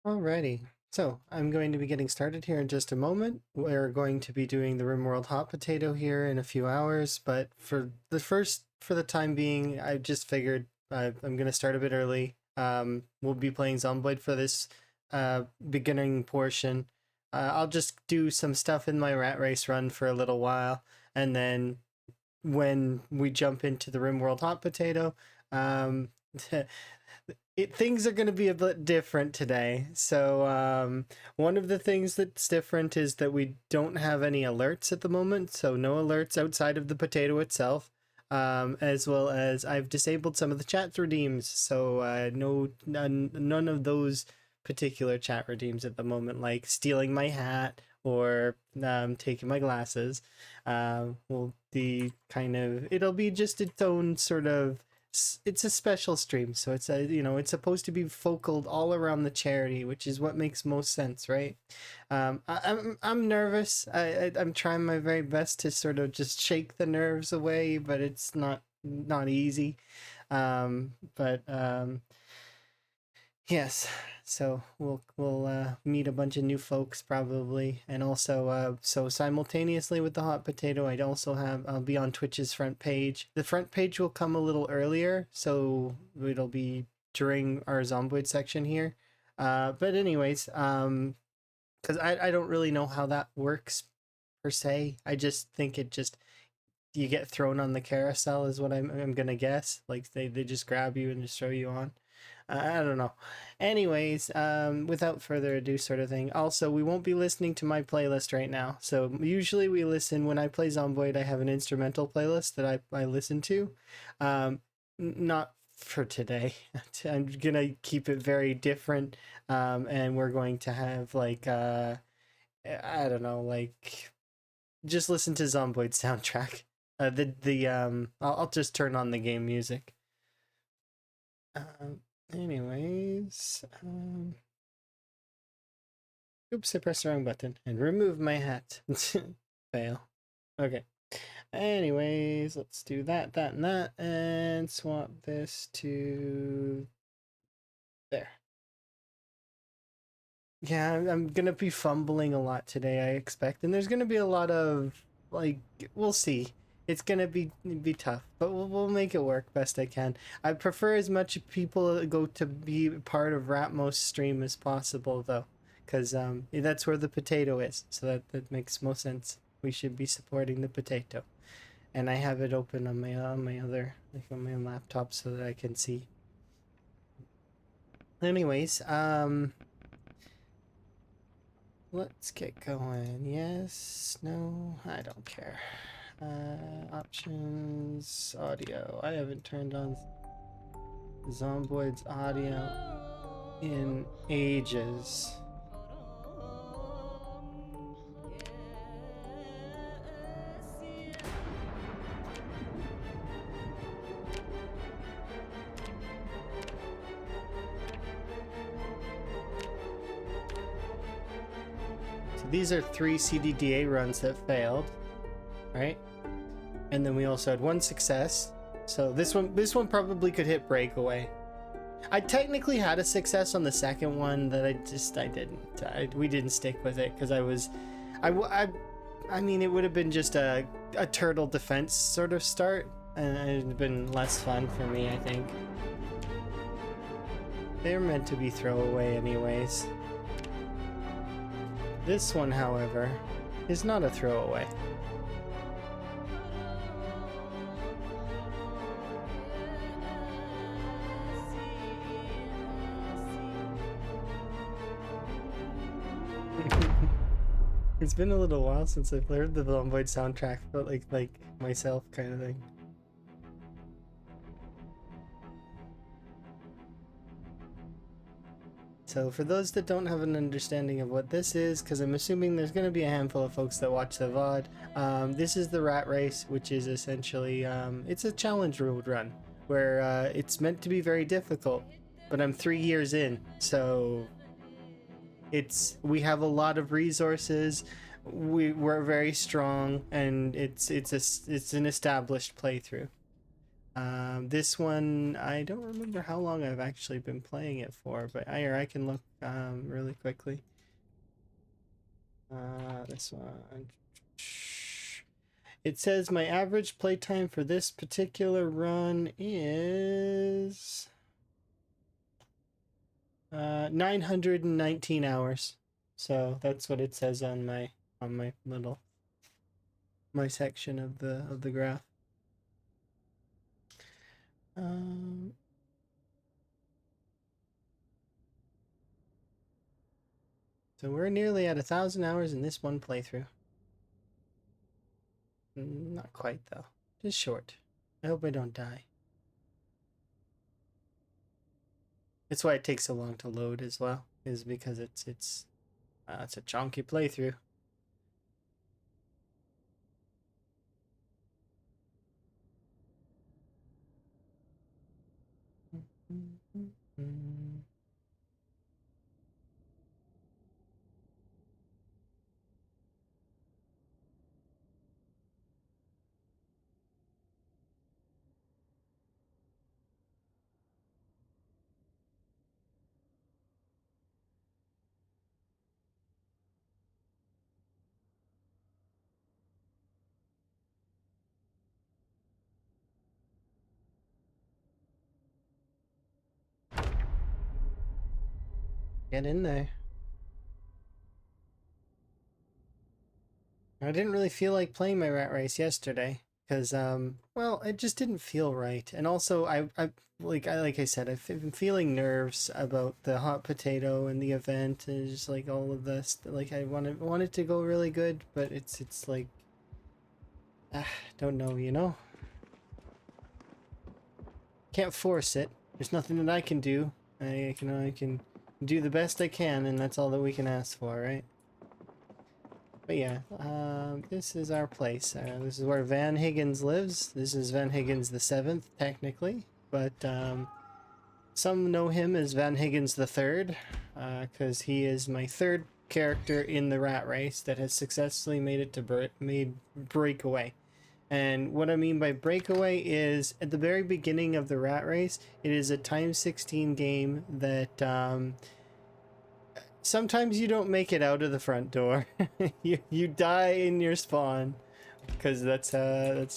Alrighty, so I'm going to be getting started here in just a moment. We're going to be doing the RimWorld Hot Potato here in a few hours, but for the time being, I just figured I'm going to start a bit early. We'll be playing Zomboid for this beginning portion. I'll just do some stuff in my rat race run for a little while, and then when we jump into the RimWorld Hot Potato, um, things are going to be a bit different today. So one of the things that's different is that we don't have any alerts at the moment. So no alerts outside of the potato itself. As well as I've disabled some of the chat redeems. So none of those particular chat redeems at the moment, like stealing my hat or taking my glasses. Will be it'll be just its own sort of, it's a special stream, so it's it's supposed to be focal all around the charity, which is what makes most sense, right? I'm nervous. I'm trying my very best to sort of just shake the nerves away, but it's not easy. But yes, so we'll meet a bunch of new folks probably, and also so simultaneously with the hot potato, I'll be on Twitch's front page. The front page will come a little earlier, so it'll be during our Zomboid section here. But anyways, because I don't really know how that works per se. I just think it just you get thrown on the carousel is what I'm gonna guess. Like they just grab you and just throw you on. I don't know. Anyways, without further ado, sort of thing. Also, we won't be listening to my playlist right now. So usually we listen when I play Zomboid. I have an instrumental playlist that I listen to. Not for today. I'm gonna keep it very different. And we're going to have like I don't know, like just listen to Zomboid's soundtrack. I'll just turn on the game music. Anyways, oops, I pressed the wrong button and remove my hat. Fail. Okay. Anyways, let's do that, and swap this to there. Yeah, I'm gonna be fumbling a lot today, I expect, and there's gonna be a lot of like, we'll see. It's gonna be tough, but we'll make it work best I can. I prefer as much people go to be part of Ratmos stream as possible though, because that's where the potato is, so that makes most sense. We should be supporting the potato, and I have it open on my other, like on my laptop, so that I can see. Anyways, let's get going. Yes, no, I don't care. Options, audio. I haven't turned on Zomboid's audio in ages. So these are 3 CDDA runs that failed, right? And then we also had 1 success. So this one probably could hit breakaway. I technically had a success on the second one that I didn't. We didn't stick with it because I mean, it would have been just a turtle defense sort of start, and it would have been less fun for me, I think. They're meant to be throwaway anyways. This one, however, is not a throwaway. It's been a little while since I've heard the Zomboid soundtrack, but like myself kind of thing. So for those that don't have an understanding of what this is, because I'm assuming there's going to be a handful of folks that watch the VOD, this is the rat race, which is essentially, it's a challenge road run, where it's meant to be very difficult, but I'm 3 years in, so we have a lot of resources, we're very strong, and it's an established playthrough. This one, I don't remember how long I've actually been playing it for, but I can look really quickly. This one. It says my average playtime for this particular run is 919 hours. So that's what it says on my little my section of the graph. So we're nearly at 1,000 hours in this one playthrough. Not quite though, just short. I hope I don't die. That's why it takes so long to load as well, is because it's a chunky playthrough. Get in there. I didn't really feel like playing my rat race yesterday because well, it just didn't feel right. And also like I said, I've been feeling nerves about the hot potato and the event and just like all of this. Like I wanted to go really good, but it's like don't know, you know? Can't force it. There's nothing that I can do. I can do the best I can, and that's all that we can ask for, right? But yeah, this is our place. This is where Van Higgins lives. This is Van Higgins the 7th, technically, but some know him as Van Higgins the 3rd, because he is my 3rd character in the rat race that has successfully made it to breakaway. And what I mean by breakaway is at the very beginning of the rat race, it is a times 16 game that sometimes you don't make it out of the front door. you die in your spawn because that's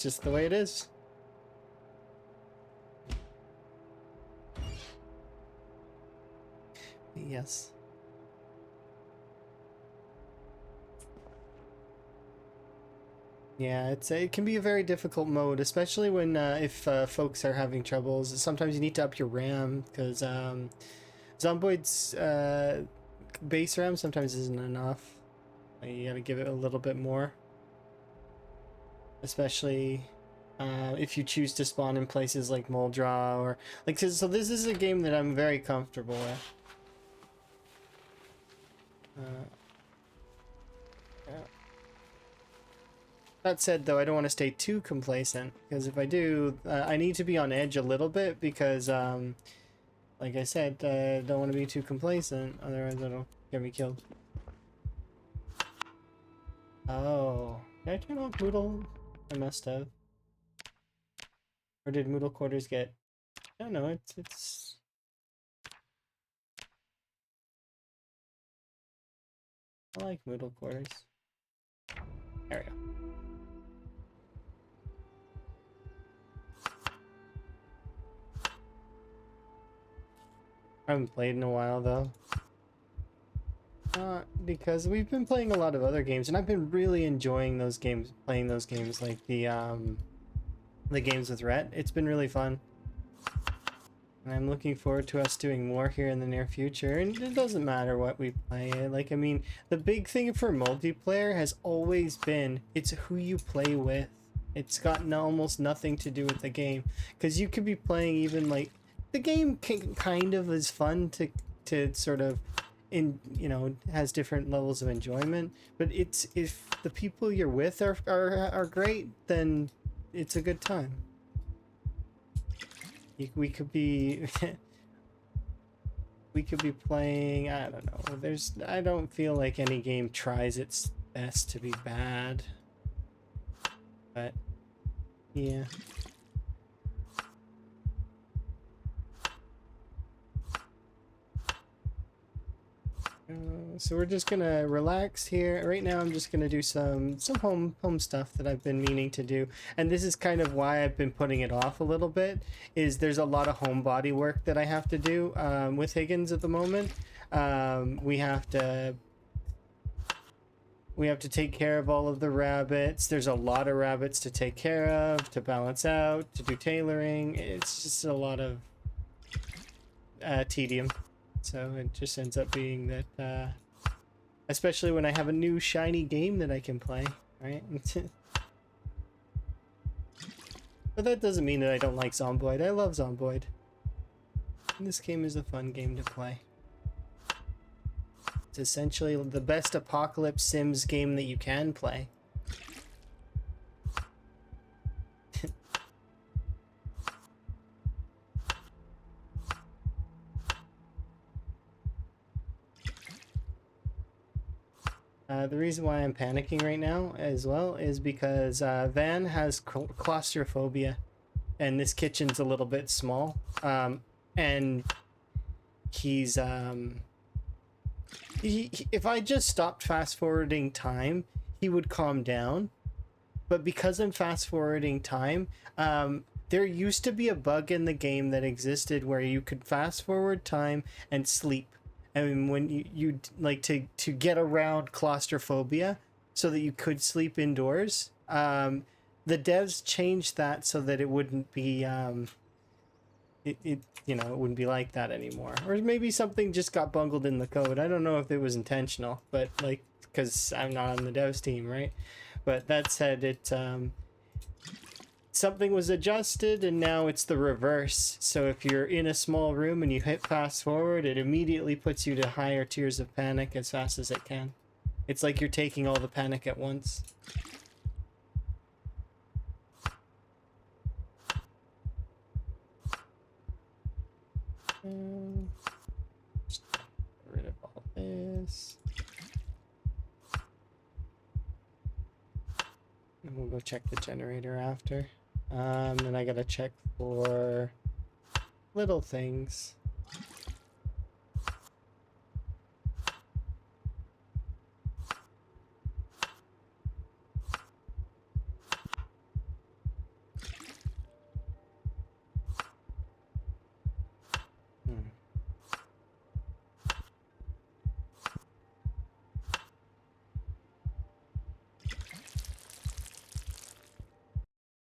just the way it is. Yes. Yeah, it can be a very difficult mode, especially when if folks are having troubles. Sometimes you need to up your RAM because Zomboid's base RAM sometimes isn't enough. You gotta give it a little bit more, especially if you choose to spawn in places like Moldraw or like. So this is a game that I'm very comfortable with. Yeah. That said, though, I don't want to stay too complacent, because if I do, I need to be on edge a little bit, because, like I said, don't want to be too complacent, otherwise it'll get me killed. Oh, did I turn off Moodle? I must have. Or did Moodle quarters get... I don't know, it's... I like Moodle quarters. There we go. I haven't played in a while, though. Because we've been playing a lot of other games, and I've been really enjoying those games, playing those games, like the games with Rhett. It's been really fun. And I'm looking forward to us doing more here in the near future, and it doesn't matter what we play. Like, I mean, the big thing for multiplayer has always been, it's who you play with. It's got almost nothing to do with the game. Because you could be playing even, like, the game kind of is fun to sort of has different levels of enjoyment, but it's if the people you're with are great, then it's a good time. We could be we could be playing, I don't know, I don't feel like any game tries its best to be bad, but yeah. So we're just gonna relax here. Right now I'm just gonna do some home stuff that I've been meaning to do. And this is kind of why I've been putting it off a little bit, is there's a lot of homebody work that I have to do with Higgins at the moment. We have to take care of all of the rabbits. There's a lot of rabbits to take care of, to balance out, to do tailoring. It's just a lot of tedium. So it just ends up being that, especially when I have a new shiny game that I can play, right? But that doesn't mean that I don't like Zomboid. I love Zomboid. And this game is a fun game to play. It's essentially the best apocalypse Sims game that you can play. The reason why I'm panicking right now as well is because Van has claustrophobia, and this kitchen's a little bit small. And he's if I just stopped fast forwarding time, he would calm down. But because I'm fast forwarding time, there used to be a bug in the game that existed where you could fast forward time and sleep. I mean, when you like to get around claustrophobia so that you could sleep indoors. The devs changed that so that it wouldn't be it wouldn't be like that anymore. Or maybe something just got bungled in the code. I don't know if it was intentional, but like, because I'm not on the devs team, right? But that said, it something was adjusted and now it's the reverse. So if you're in a small room and you hit fast forward, it immediately puts you to higher tiers of panic as fast as it can. It's like you're taking all the panic at once. Just get rid of all this. And we'll go check the generator after. Then I gotta check for little things.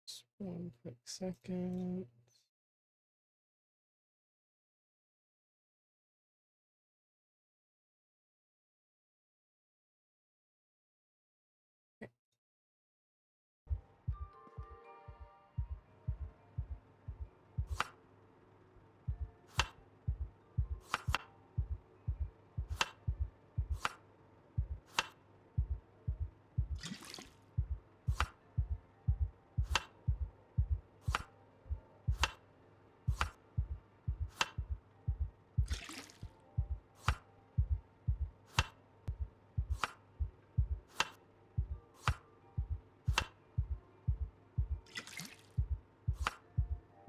Just one quick second.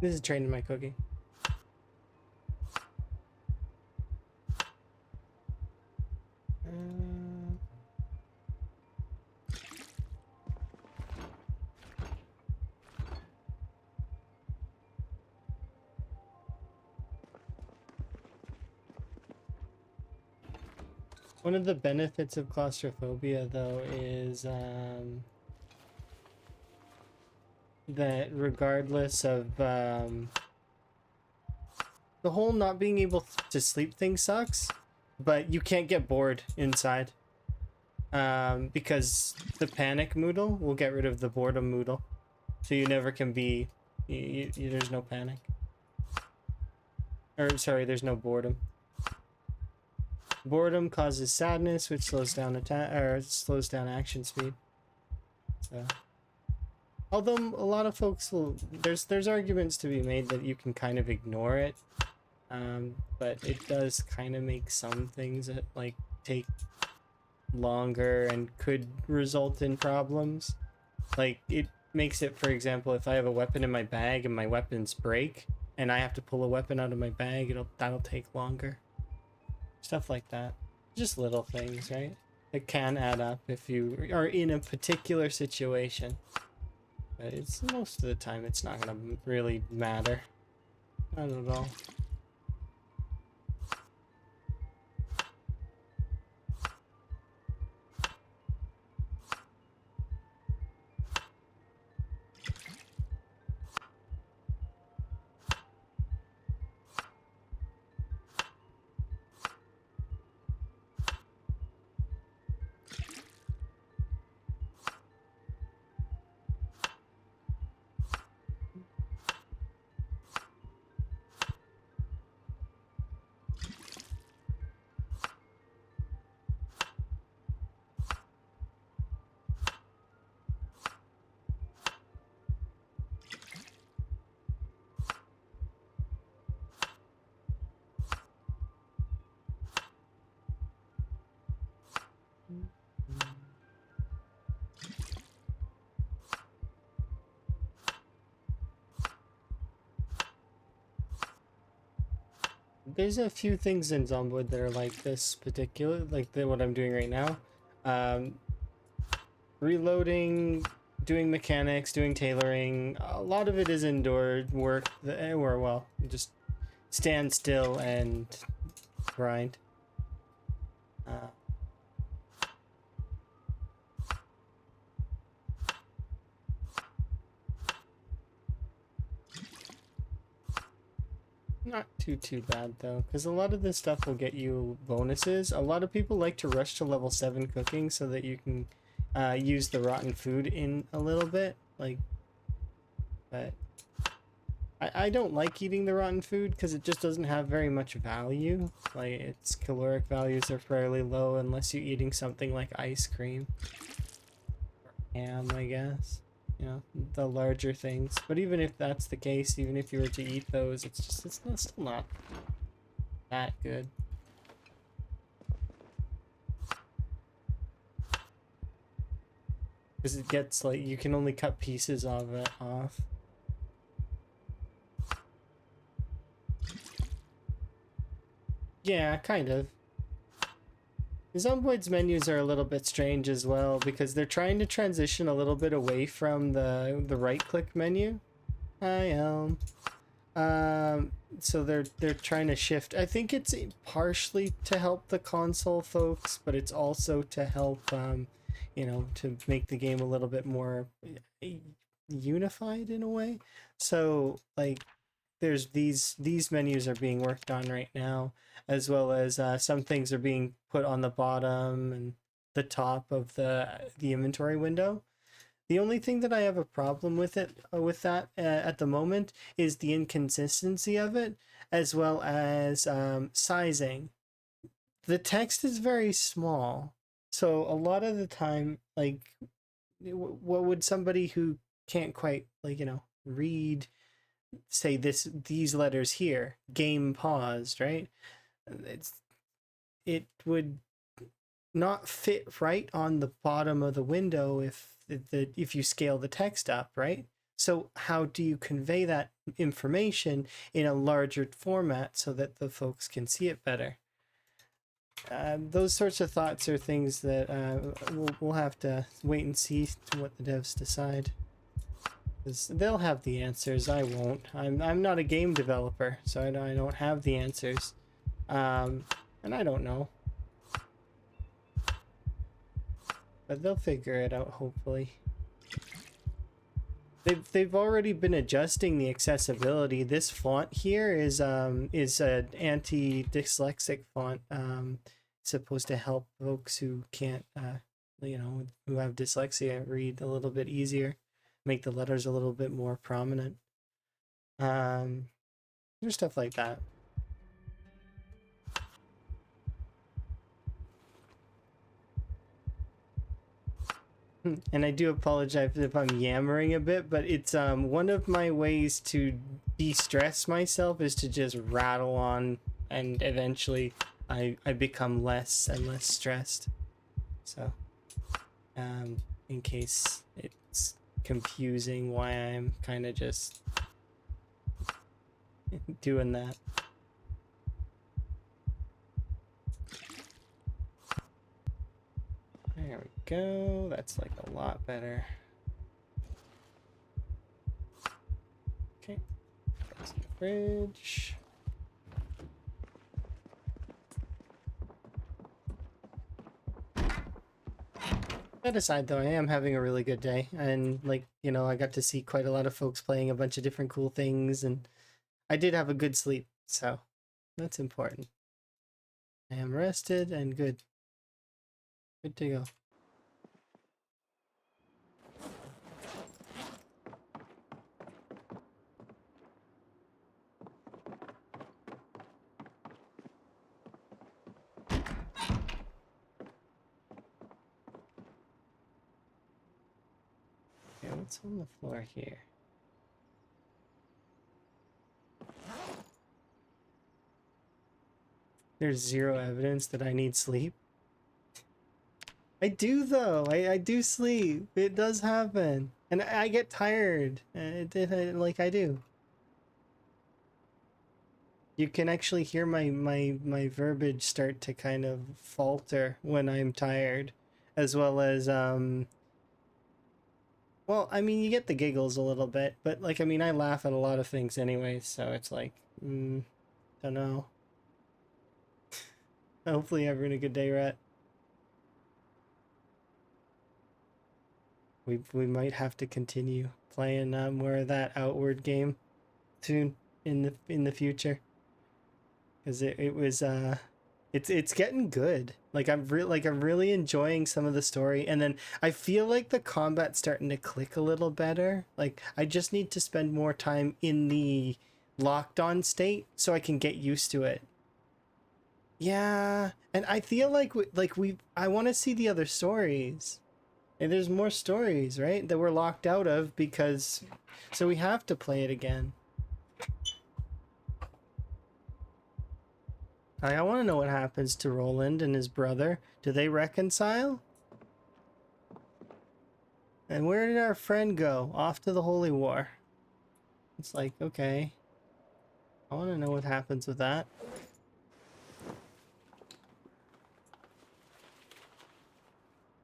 This is training my cooking. One of the benefits of claustrophobia, though, is that regardless of the whole not being able to sleep thing sucks, but you can't get bored inside because the panic moodle will get rid of the boredom moodle, so you never can be there's no panic, or sorry, there's no boredom. Boredom causes sadness, which slows down action speed. So, although a lot of folks will, there's arguments to be made that you can kind of ignore it, but it does kind of make some things that like take longer and could result in problems. Like it makes it, for example, if I have a weapon in my bag and my weapons break and I have to pull a weapon out of my bag, that'll take longer. Stuff like that. Just little things, right? It can add up if you are in a particular situation. But it's most of the time it's not gonna really matter. Not at all. There's a few things in Zomboid that are like this particular, like what I'm doing right now. Um, Reloading, doing mechanics, doing tailoring. A lot of it is indoor work, or well, just stand still and grind. Not too bad though, because a lot of this stuff will get you bonuses. A lot of people like to rush to level 7 cooking so that you can use the rotten food in a little bit. Like, but I don't like eating the rotten food because it just doesn't have very much value. Like, its caloric values are fairly low unless you're eating something like ice cream or ham, I guess. You know, the larger things. But even if that's the case, even if you were to eat those, it's still not that good. Because it gets like, you can only cut pieces of it off. Yeah, kind of. Zomboid's menus are a little bit strange as well because they're trying to transition a little bit away from the right click menu. Hi, Elm. So they're trying to shift. I think it's partially to help the console folks, but it's also to help you know, to make the game a little bit more unified in a way. So like there's these menus are being worked on right now, as well as some things are being put on the bottom and the top of the inventory window. The only thing that I have a problem with it with that at the moment is the inconsistency of it, as well as sizing. The text is very small, so a lot of the time, like, what would somebody who can't quite, like, you know, read, say these letters here, game paused, right? It's it would not fit right on the bottom of the window if you scale the text up, right? So how do you convey that information in a larger format so that the folks can see it better? Those sorts of thoughts are things that we'll have to wait and see to what the devs decide. 'Cause they'll have the answers. I won't. I'm not a game developer, so I don't have the answers. And I don't know. But they'll figure it out, hopefully. They've already been adjusting the accessibility. This font here is an anti-dyslexic font. Supposed to help folks who can't, you know, who have dyslexia read a little bit easier, make the letters a little bit more prominent. There's stuff like that. And I do apologize if I'm yammering a bit, but it's one of my ways to de-stress myself is to just rattle on, and eventually I become less and less stressed. So in case it's confusing why I'm kind of just doing that. go. That's like a lot better. Okay. That's in the fridge. That aside, though, I am having a really good day. And, like, you know, I got to see quite a lot of folks playing a bunch of different cool things. And I did have a good sleep. So that's important. I am rested and good. Good to go. Okay, what's on the floor here? There's zero evidence that I need sleep. I do, though. I do sleep. It does happen. And I get tired. Like I do. You can actually hear my verbiage start to kind of falter when I'm tired. As well as, well, I mean, you get the giggles a little bit. But, like, I mean, I laugh at a lot of things anyway. So it's like, don't know. Hopefully you're having a good day, Rhett. We might have to continue playing more of that Outward game soon in the future, because it was it's getting good. Like I'm really enjoying some of the story, and then I feel like the combat's starting to click a little better. Like I just need to spend more time in the locked on state so I can get used to it. Yeah, and I feel like I want to see the other stories. And there's more stories, right, that we're locked out of because... So we have to play it again. I want to know what happens to Roland and his brother. Do they reconcile? And where did our friend go? Off to the Holy War. It's like, okay. I want to know what happens with that.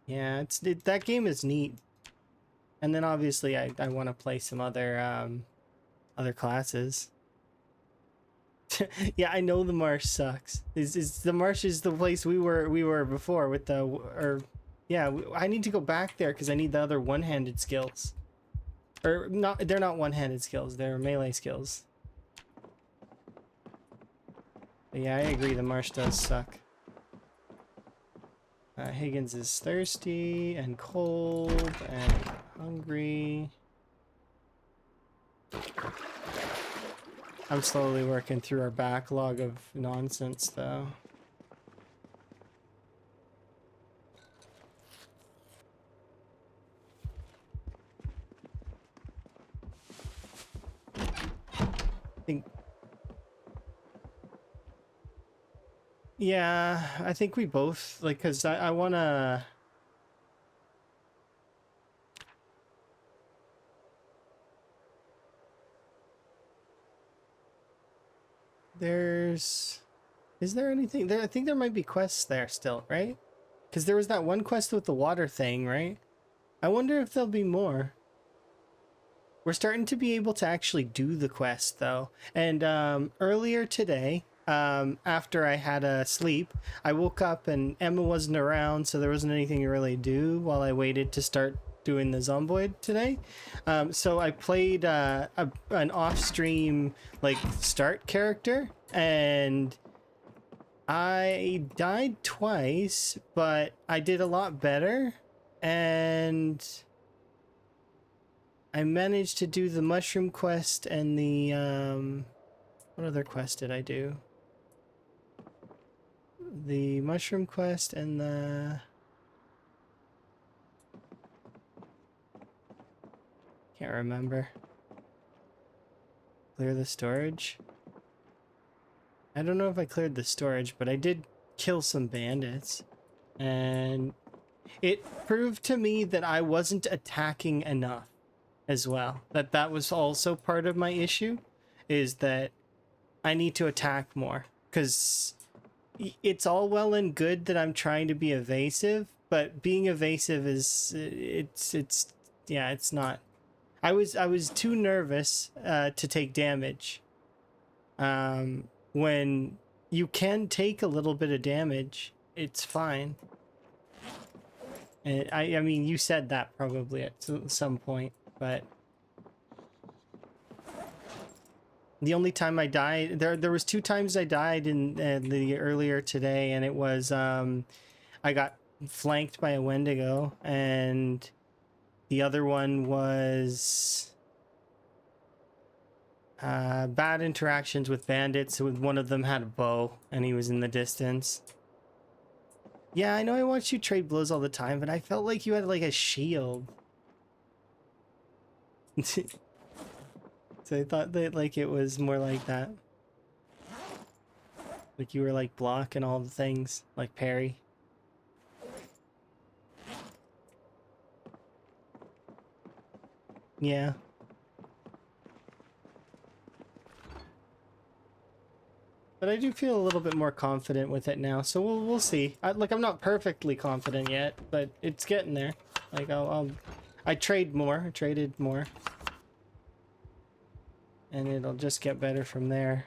Yeah, that game is neat. And then obviously I want to play some other classes. Yeah, I know the marsh sucks. Is the marsh is the place we were before with the yeah, I need to go back there because I need the other one-handed skills. Or not, they're not one-handed skills, they're melee skills. But yeah, I agree, the marsh does suck. Higgins is thirsty and cold and hungry. I'm slowly working through our backlog of nonsense, though. Yeah, I think we both, like, because I want to... Is there anything there? I think there might be quests there still, right? Because there was that one quest with the water thing, right? I wonder if there'll be more. We're starting to be able to actually do the quest, though. And earlier today, after I had a sleep, I woke up and Emma wasn't around, so there wasn't anything to really do while I waited to start doing the Zomboid today. So I played an off-stream, like, start character, and I died twice, but I did a lot better, and I managed to do the mushroom quest and the, what other quest did I do? The mushroom quest and the... Can't remember. Clear the storage? I don't know if I cleared the storage, but I did kill some bandits. And it proved to me that I wasn't attacking enough as well. That was also part of my issue, is that I need to attack more. Because it's all well and good that I'm trying to be evasive, but being evasive is it's yeah, it's not. I was too nervous to take damage. When you can take a little bit of damage, it's fine. And I mean, you said that probably at some point, but the only time I died, there was 2 times I died in the earlier today, and it was I got flanked by a Wendigo, and the other one was bad interactions with bandits. One of them had a bow, and he was in the distance. Yeah, I know I watch you trade blows all the time, but I felt like you had like a shield. So I thought that like it was more like that. Like you were like blocking all the things, like parry. Yeah. But I do feel a little bit more confident with it now, so we'll see. Like I'm not perfectly confident yet, but it's getting there. Like I traded more, and it'll just get better from there.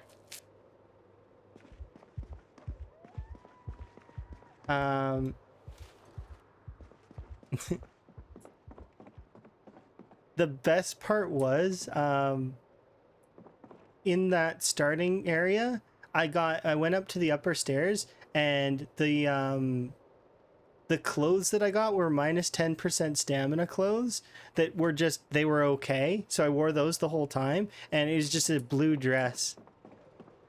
The best part was in that starting area, I went up to the upper stairs, and the clothes that I got were minus 10% stamina clothes that were they were okay. So I wore those the whole time, and it was just a blue dress.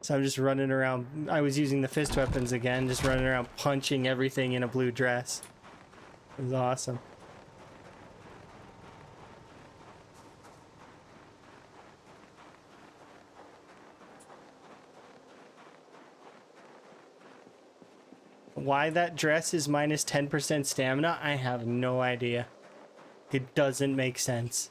So I'm just running around. I was using the fist weapons again, just running around punching everything in a blue dress. It was awesome. Why that dress is minus 10% stamina, I have no idea. It doesn't make sense.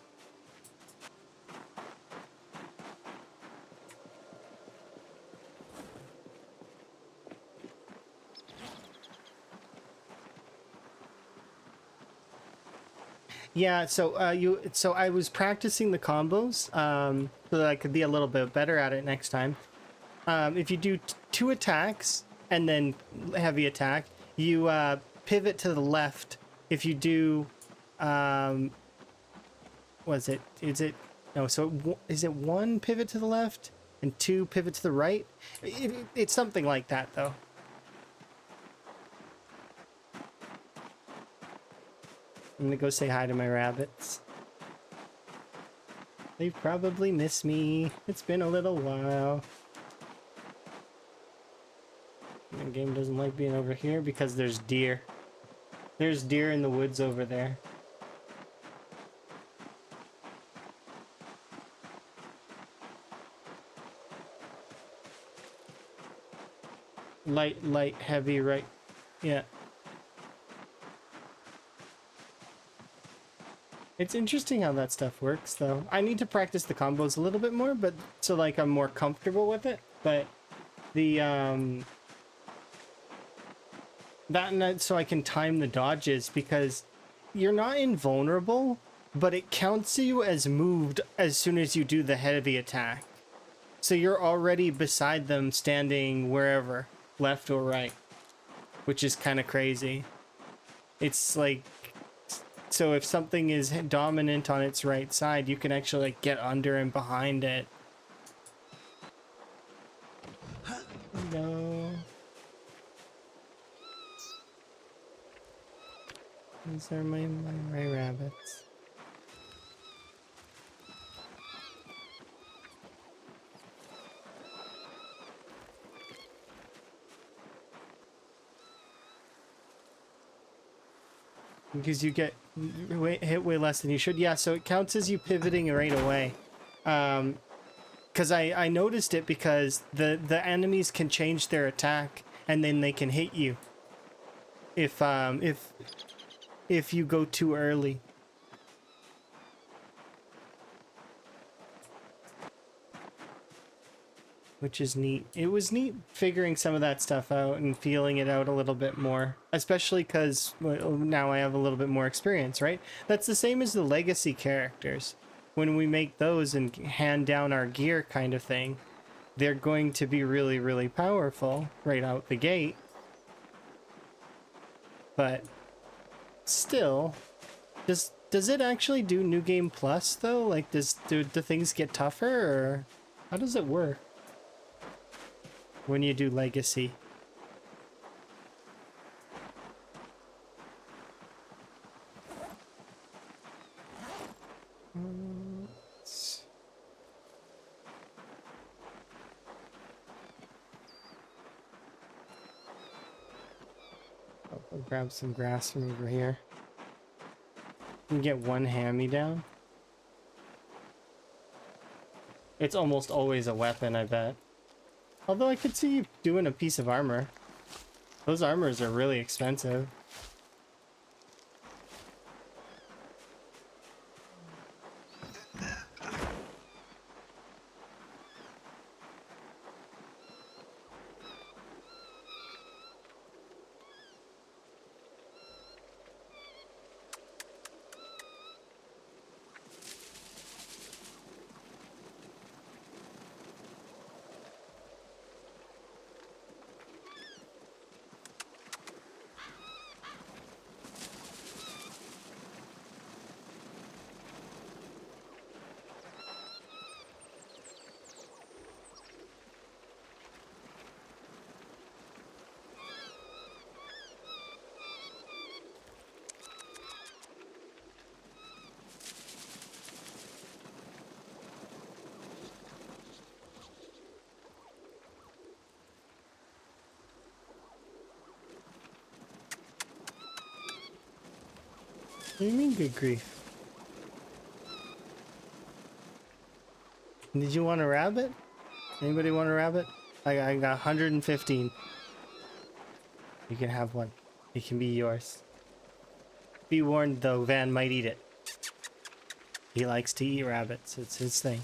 Yeah, so I was practicing the combos so that I could be a little bit better at it next time. If you do 2 attacks and then heavy attack, you pivot to the left. If you do was it is it no so is it 1 pivot to the left and 2 pivot to the right? It's something like that though. I'm gonna go say hi to my rabbits. They probably miss me. It's been a little while. The game doesn't like being over here because there's deer. There's deer in the woods over there. Light, heavy, right? Yeah. It's interesting how that stuff works, though. I need to practice the combos a little bit more, but so like I'm more comfortable with it. But the so I can time the dodges, because you're not invulnerable, but it counts you as moved as soon as you do the heavy attack. So you're already beside them, standing wherever, left or right, which is kind of crazy. It's like, so if something is dominant on its right side, you can actually like get under and behind it. No. These are my rabbits. Because you get hit way less than you should. Yeah, so it counts as you pivoting right away. Because I noticed it, because the enemies can change their attack and then they can hit you if you go too early. which is neat. It was neat figuring some of that stuff out and feeling it out a little bit more, especially because now I have a little bit more experience, right? That's the same as the legacy characters. When we make those and hand down our gear kind of thing, they're going to be really, really powerful right out the gate. But still, does it actually do New Game Plus though? Like, do things get tougher, or how does it work when you do Legacy? I'll grab some grass from over here. You can get one hand-me-down. It's almost always a weapon, I bet. Although I could see you doing a piece of armor. Those armors are really expensive. What do you mean, good grief? Did you want a rabbit? Anybody want a rabbit? I got 115. You can have one. It can be yours. Be warned though, Van might eat it. He likes to eat rabbits. It's his thing.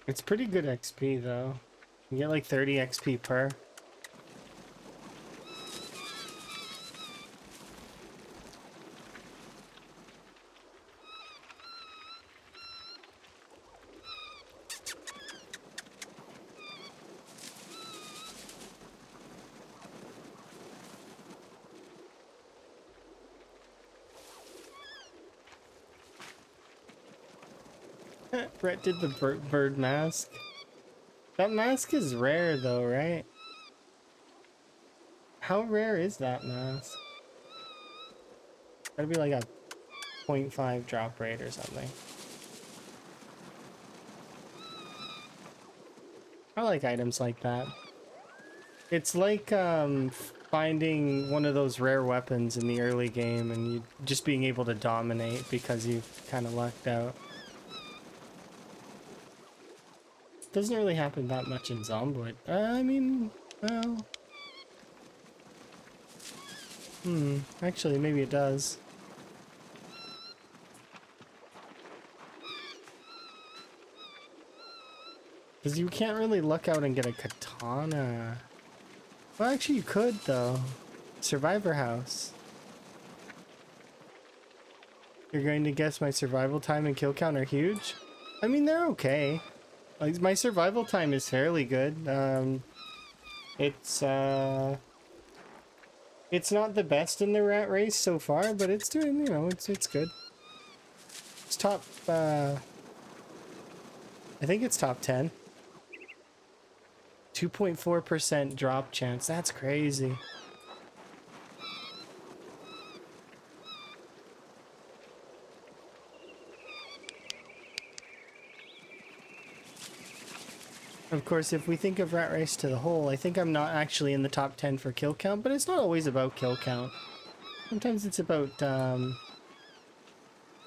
It's pretty good XP though. You get like 30 XP per. Brett did the bird mask. That mask is rare though, right? How rare is that mask? Gotta be like a 0.5 drop rate or something. I like items like that. It's like finding one of those rare weapons in the early game and you just being able to dominate because you've kind of lucked out. Doesn't really happen that much in Zomboid. I mean, well... Actually, maybe it does. Because you can't really look out and get a katana. Well, actually, you could, though. Survivor house. You're going to guess my survival time and kill count are huge? I mean, they're okay. Like, my survival time is fairly good. It's, it's not the best in the rat race so far, but it's doing, you know, it's good. It's top, I think it's top 10. 2.4% drop chance. That's crazy. Of course, if we think of Rat Race to the whole, I think I'm not actually in the top 10 for kill count, but it's not always about kill count. Sometimes it's about,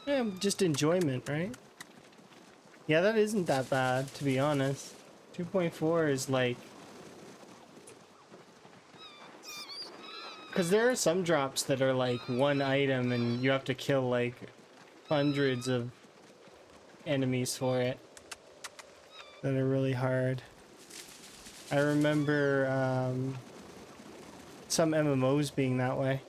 yeah, just enjoyment, right? Yeah, that isn't that bad, to be honest. 2.4 is like... Because there are some drops that are like one item and you have to kill like hundreds of enemies for it. That are really hard. I remember some MMOs being that way.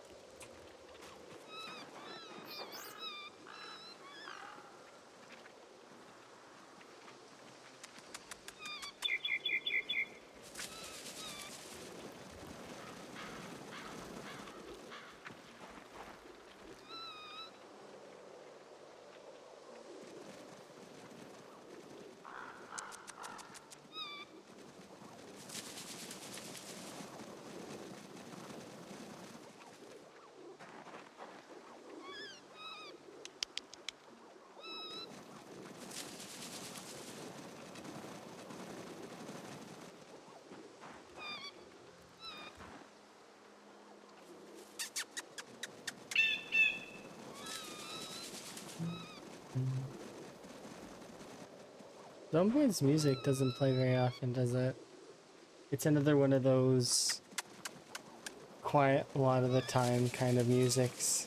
Zomboid's music doesn't play very often, does it? It's another one of those quiet a lot of the time kind of musics.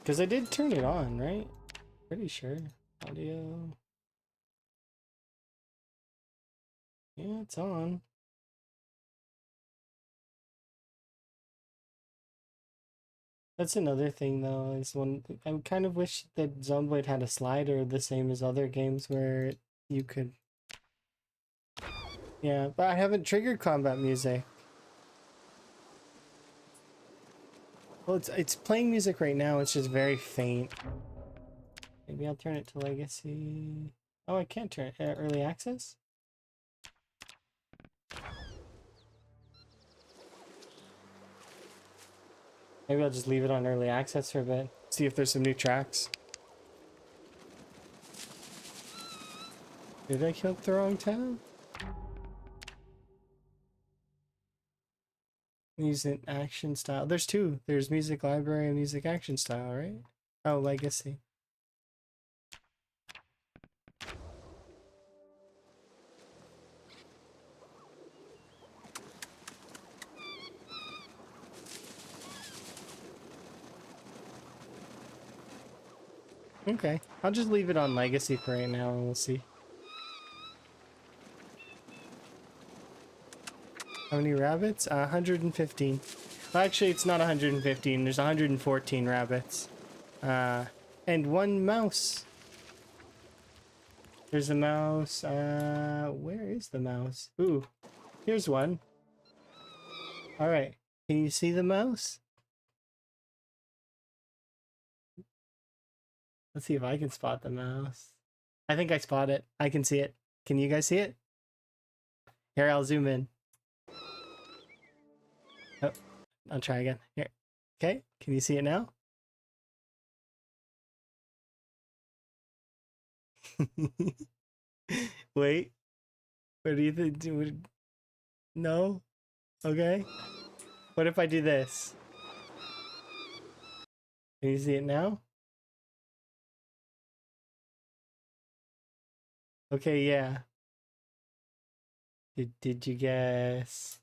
Because I did turn it on, right? Pretty sure. Audio. Yeah, it's on. That's another thing though, is when I kind of wish that Zomboid had a slider the same as other games where you could. Yeah, but I haven't triggered combat music. Well, it's playing music right now, it's just very faint. Maybe I'll turn it to Legacy. Oh, I can't turn it. Early access? Maybe I'll just leave it on early access for a bit. See if there's some new tracks. Did I kill the wrong tab? Music action style. There's two. There's music library and music action style, right? Oh, Legacy. Okay, I'll just leave it on Legacy for right now and we'll see. How many rabbits? 115. Well, actually, it's not 115. There's 114 rabbits. And one mouse. There's a mouse. Where is the mouse? Ooh, here's one. All right. Can you see the mouse? Let's see if I can spot the mouse. I think I spot it. I can see it. Can you guys see it? Here, I'll zoom in. Oh, I'll try again. Here. Okay, can you see it now? Wait. What do you think? No? Okay. What if I do this? Can you see it now? Okay, yeah. Did you guess?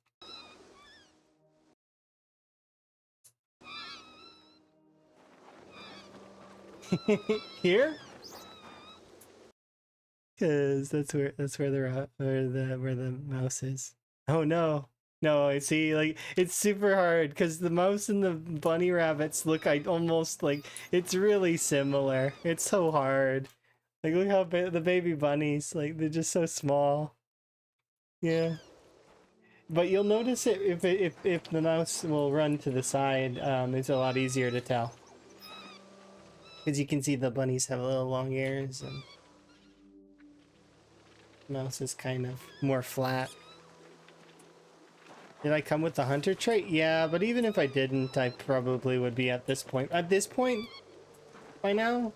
Here? Cause that's where where the mouse is. Oh no. No, I see, like, it's super hard because the mouse and the bunny rabbits look almost like it's really similar. It's so hard. Like, look how the baby bunnies, like, they're just so small. Yeah. But you'll notice it if the mouse will run to the side, it's a lot easier to tell. Because you can see the bunnies have little long ears and the mouse is kind of more flat. Did I come with the hunter trait? Yeah, but even if I didn't, I probably would be at this point. At this point, by now,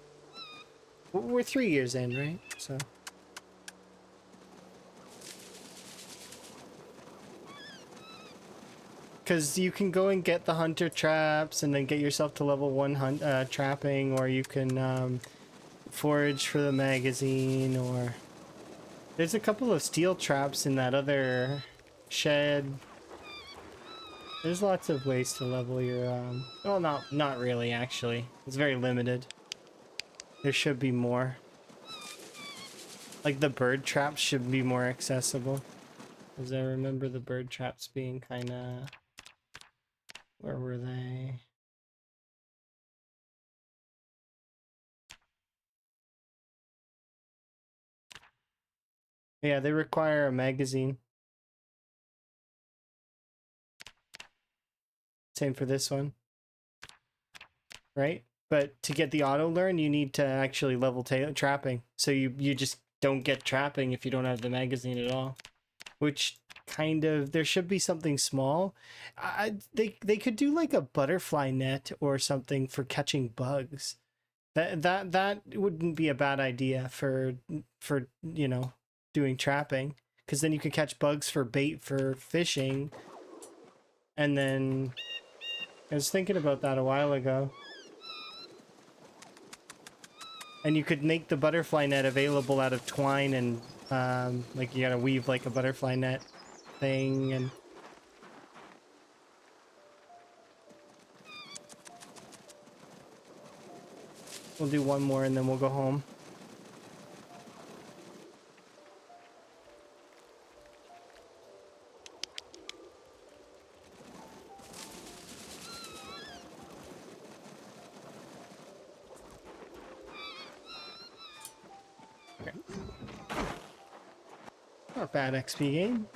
we're 3 years in, right? So. Because you can go and get the hunter traps and then get yourself to level 1 trapping, or you can forage for the magazine, or... There's a couple of steel traps in that other shed. There's lots of ways to level your, well, not really, actually. It's very limited. There should be more. Like, the bird traps should be more accessible. Because I remember the bird traps being kinda... Where were they? Yeah, they require a magazine. Same for this one. Right? But to get the auto learn, you need to actually level trapping. So you just don't get trapping if you don't have the magazine at all. Which kind of, there should be something small. They could do like a butterfly net or something for catching bugs. That wouldn't be a bad idea for you know, doing trapping, because then you can catch bugs for bait for fishing. And then I was thinking about that a while ago. And you could make the butterfly net available out of twine, and like you gotta weave like a butterfly net thing, and we'll do one more and then we'll go home. Okay. Not bad XP game.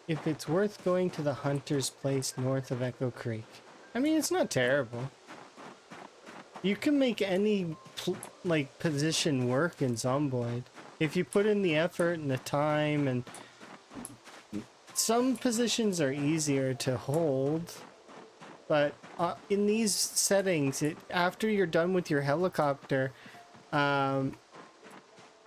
If it's worth going to the hunter's place north of Echo Creek. I mean, it's not terrible. You can make any like position work in Zomboid if you put in the effort and the time, and some positions are easier to hold, but in these settings, after you're done with your helicopter,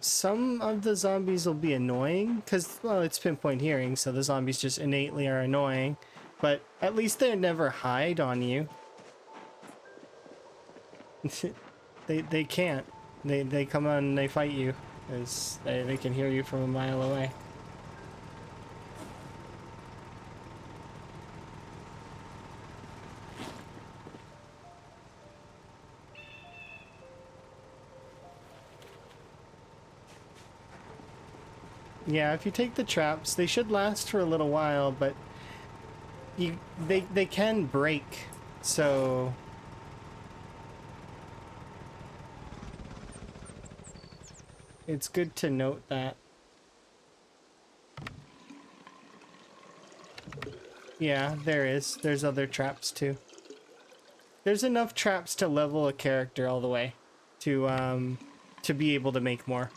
some of the zombies will be annoying because, well, it's pinpoint hearing, so the zombies just innately are annoying, but at least they never hide on you. they can't. They come on and they fight you, because they can hear you from a mile away. Yeah, if you take the traps, they should last for a little while, but they can break, so it's good to note that. Yeah, there's other traps too. There's enough traps to level a character all the way to to be able to make more.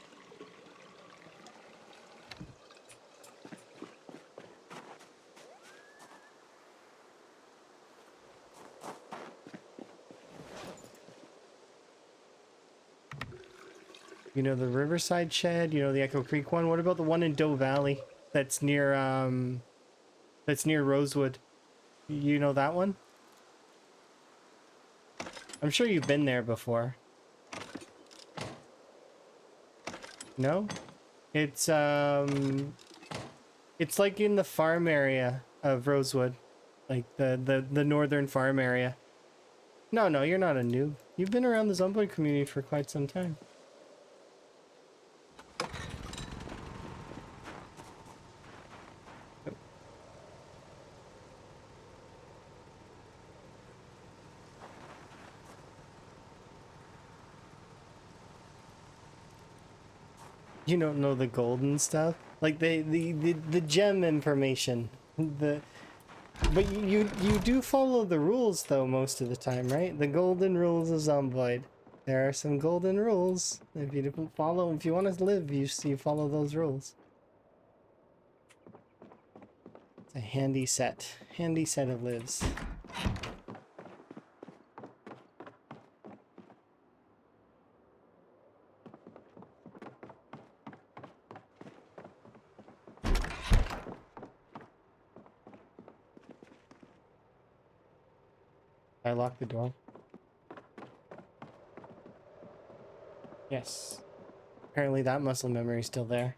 You know the Riverside Shed, you know the Echo Creek one. What about the one in Doe Valley that's near Rosewood? You know that one? I'm sure you've been there before. No? It's like in the farm area of Rosewood. Like the northern farm area. No, you're not a noob. You've been around the Zomboid community for quite some time. You don't know the golden stuff? Like the gem information. But you do follow the rules though most of the time, right? The golden rules of Zomboid. There are some golden rules. If you want to live, you follow those rules. It's a handy set of lives. I locked the door. Yes. Apparently that muscle memory is still there.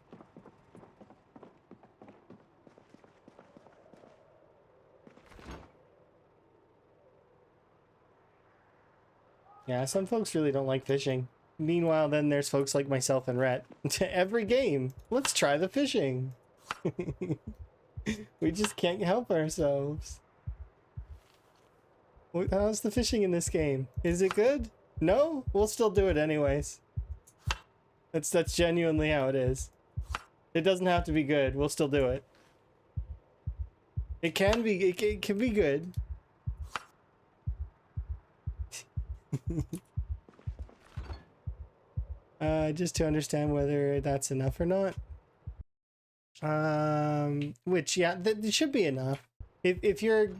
Yeah, some folks really don't like fishing. Meanwhile, then there's folks like myself and Rhett. Every game, let's try the fishing. We just can't help ourselves. How's the fishing in this game? Is it good? No? We'll still do it anyways. That's genuinely how it is. It doesn't have to be good. We'll still do it. It can be. It can be good. Just to understand whether that's enough or not. Which yeah, it should be enough. If you're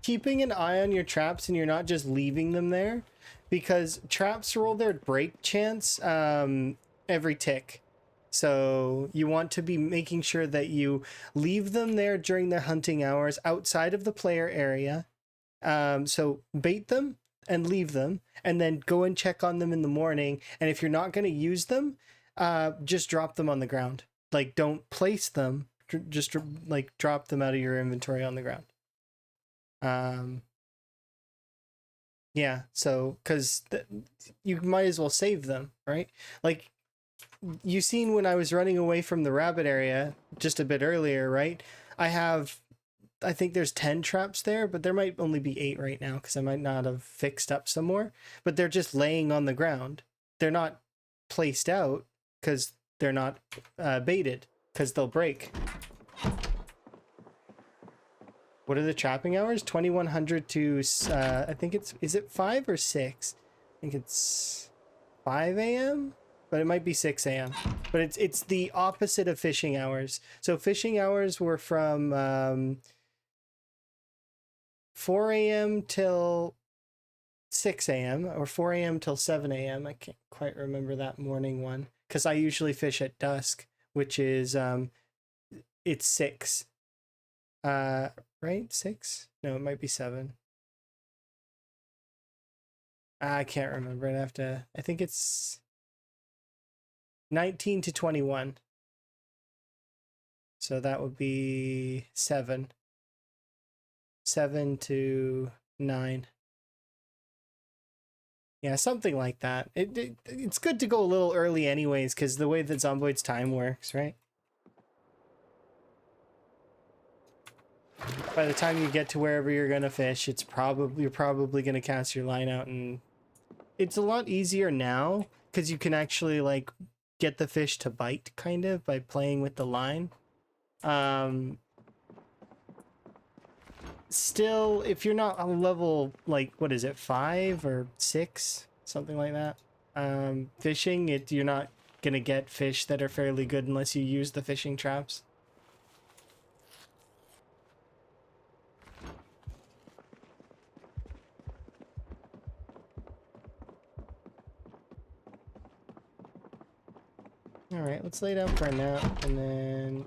keeping an eye on your traps and you're not just leaving them there, because traps roll their break chance every tick. So you want to be making sure that you leave them there during their hunting hours outside of the player area. So bait them and leave them, and then go and check on them in the morning. And if you're not going to use them, just drop them on the ground. Like, don't place them, just like drop them out of your inventory on the ground. Yeah, so because you might as well save them, right? Like, you seen when I was running away from the rabbit area just a bit earlier, right? I think there's 10 traps there, but there might only be 8 right now because I might not have fixed up some more. But they're just laying on the ground. They're not placed out because they're not baited, because they'll break. What are the trapping hours? 2100 to, I think is it 5 or 6? I think it's 5 a.m., but it might be 6 a.m. But it's the opposite of fishing hours. So fishing hours were from 4 a.m. till 6 a.m. or 4 a.m. till 7 a.m. I can't quite remember that morning one because I usually fish at dusk, which is it's 6. Right? 6? No, it might be 7. I can't remember. I think it's 19 to 21. So that would be 7. 7 to 9. Yeah, something like that. It's good to go a little early anyways, because the way that Zomboid's time works, right? By the time you get to wherever you're gonna fish, you're probably gonna cast your line out, and it's a lot easier now because you can actually like get the fish to bite kind of by playing with the line. Still, if you're not on level, like, what is it, 5 or 6, something like that, fishing, you're not gonna get fish that are fairly good unless you use the fishing traps. All right, let's lay down for a nap and then,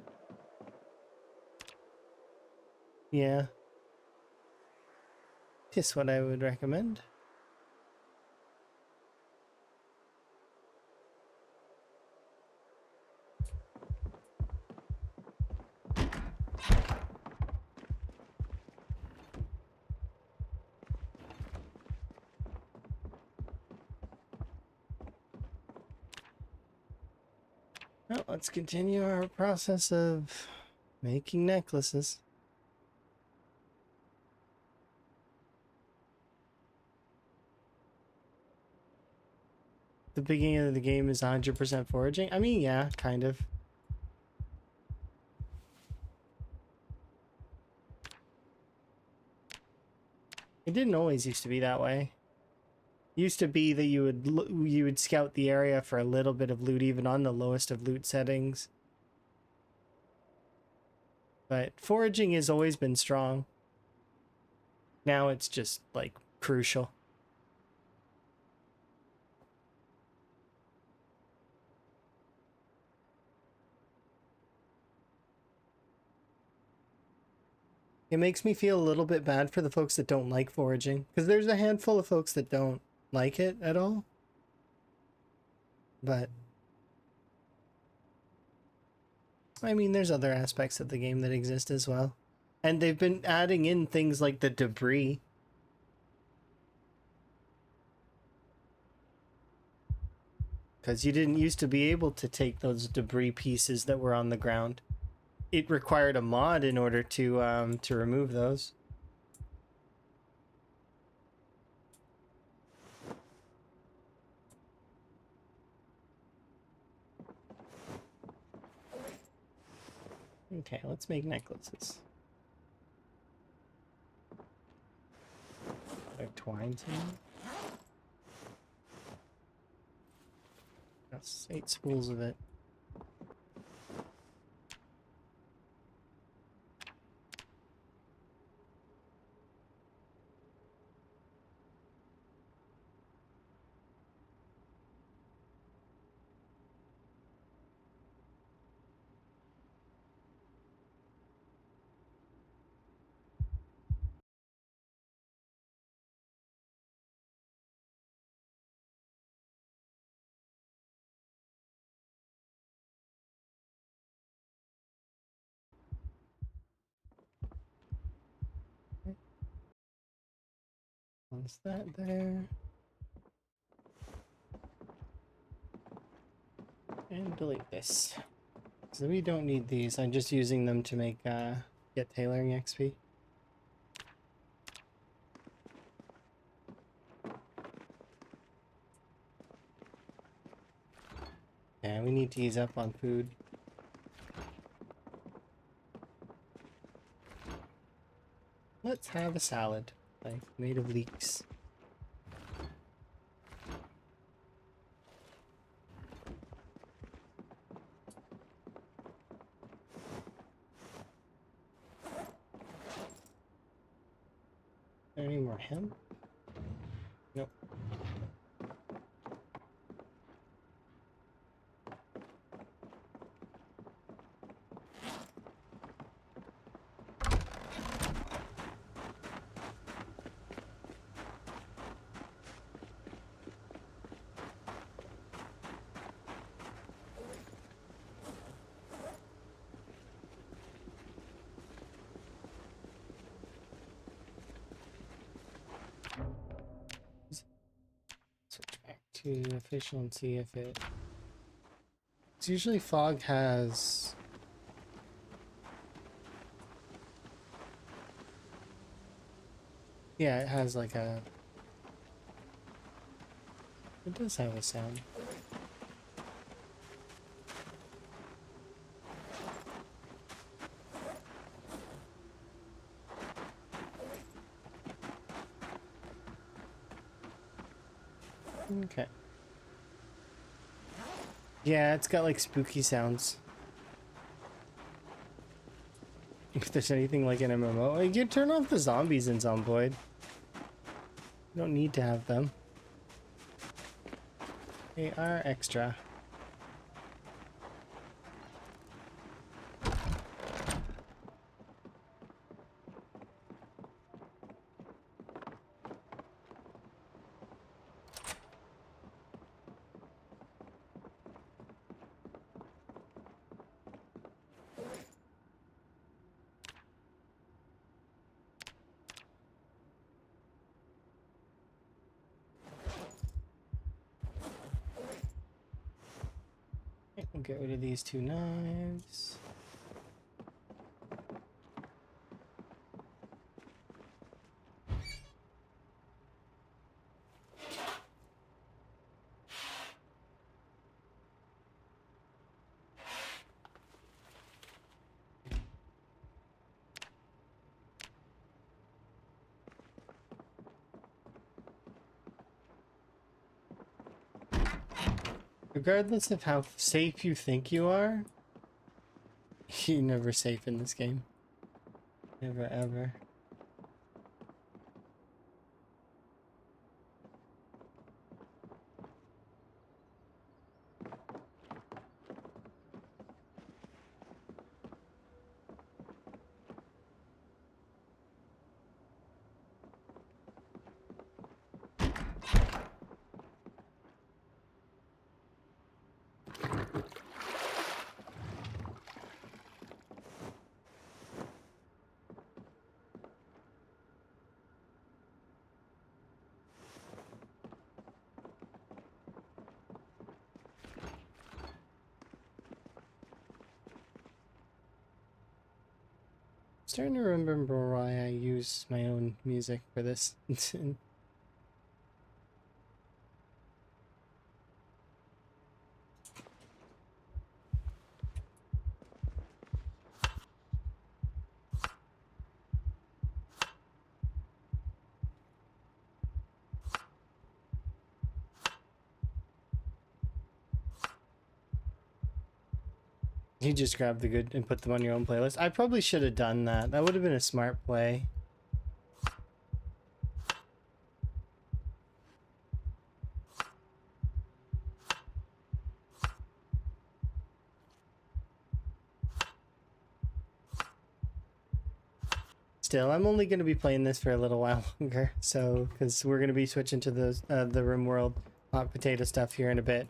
yeah, just what I would recommend. Well, let's continue our process of making necklaces. The beginning of the game is 100% foraging. I mean, yeah, kind of. It didn't always used to be that way. It used to be that you would scout the area for a little bit of loot, even on the lowest of loot settings. But foraging has always been strong. Now it's just, like, crucial. It makes me feel a little bit bad for the folks that don't like foraging, because there's a handful of folks that don't like it at all. But I mean, there's other aspects of the game that exist as well. And they've been adding in things like the debris. Because you didn't used to be able to take those debris pieces that were on the ground. It required a mod in order to remove those. Okay, let's make necklaces. Like twines in them? Yes, 8 spools of it. Once that there. And delete this. So we don't need these. I'm just using them to make get tailoring XP. Yeah, we need to ease up on food. Let's have a salad, like made of leeks. Any more hemp? Nope. Switch back to official and see if it... It's usually fog has... Yeah, it has like a... It does have a sound. Okay. Yeah, it's got like spooky sounds. If there's anything like an MMO, like, you turn off the zombies in Zomboid. You don't need to have them. They are extra. Okay, we'll get rid of these 2 knives. Regardless of how safe you think you are, you're never safe in this game. Never ever. Starting to remember why I use my own music for this. You just grab the good and put them on your own playlist. I probably should have done that. That would have been a smart play. Still, I'm only going to be playing this for a little while longer, so because we're going to be switching to the RimWorld hot potato stuff here in a bit.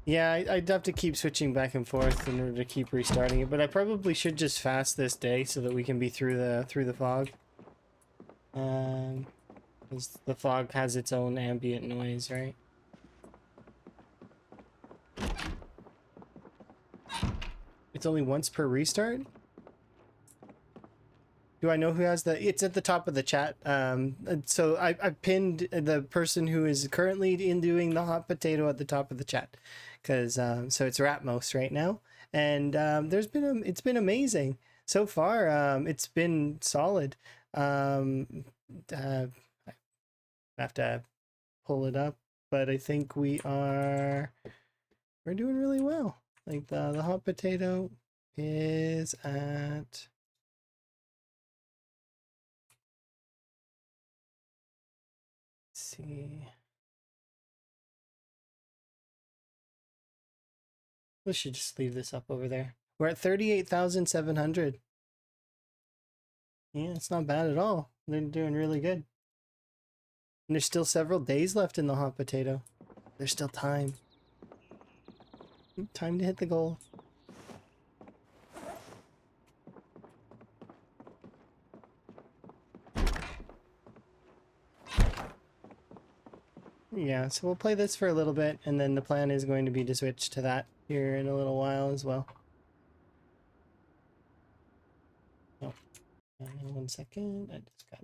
Yeah, I'd have to keep switching back and forth in order to keep restarting it, but I probably should just fast this day so that we can be through the fog. Because the fog has its own ambient noise, right? It's only once per restart? Do I know who has the... It's at the top of the chat. So I pinned the person who is currently doing the hot potato at the top of the chat. Because, so it's Ratmos right now. And it's been amazing. So far, it's been solid. I have to pull it up. But I think we're doing really well. Like, the hot potato is at... see. We should just leave this up over there. We're at 38,700. Yeah, it's not bad at all. They're doing really good. And there's still several days left in the hot potato. There's still time. Time to hit the goal. Yeah, so we'll play this for a little bit, and then the plan is going to be to switch to that here in a little while as well. Oh, 1 second. I just gotta...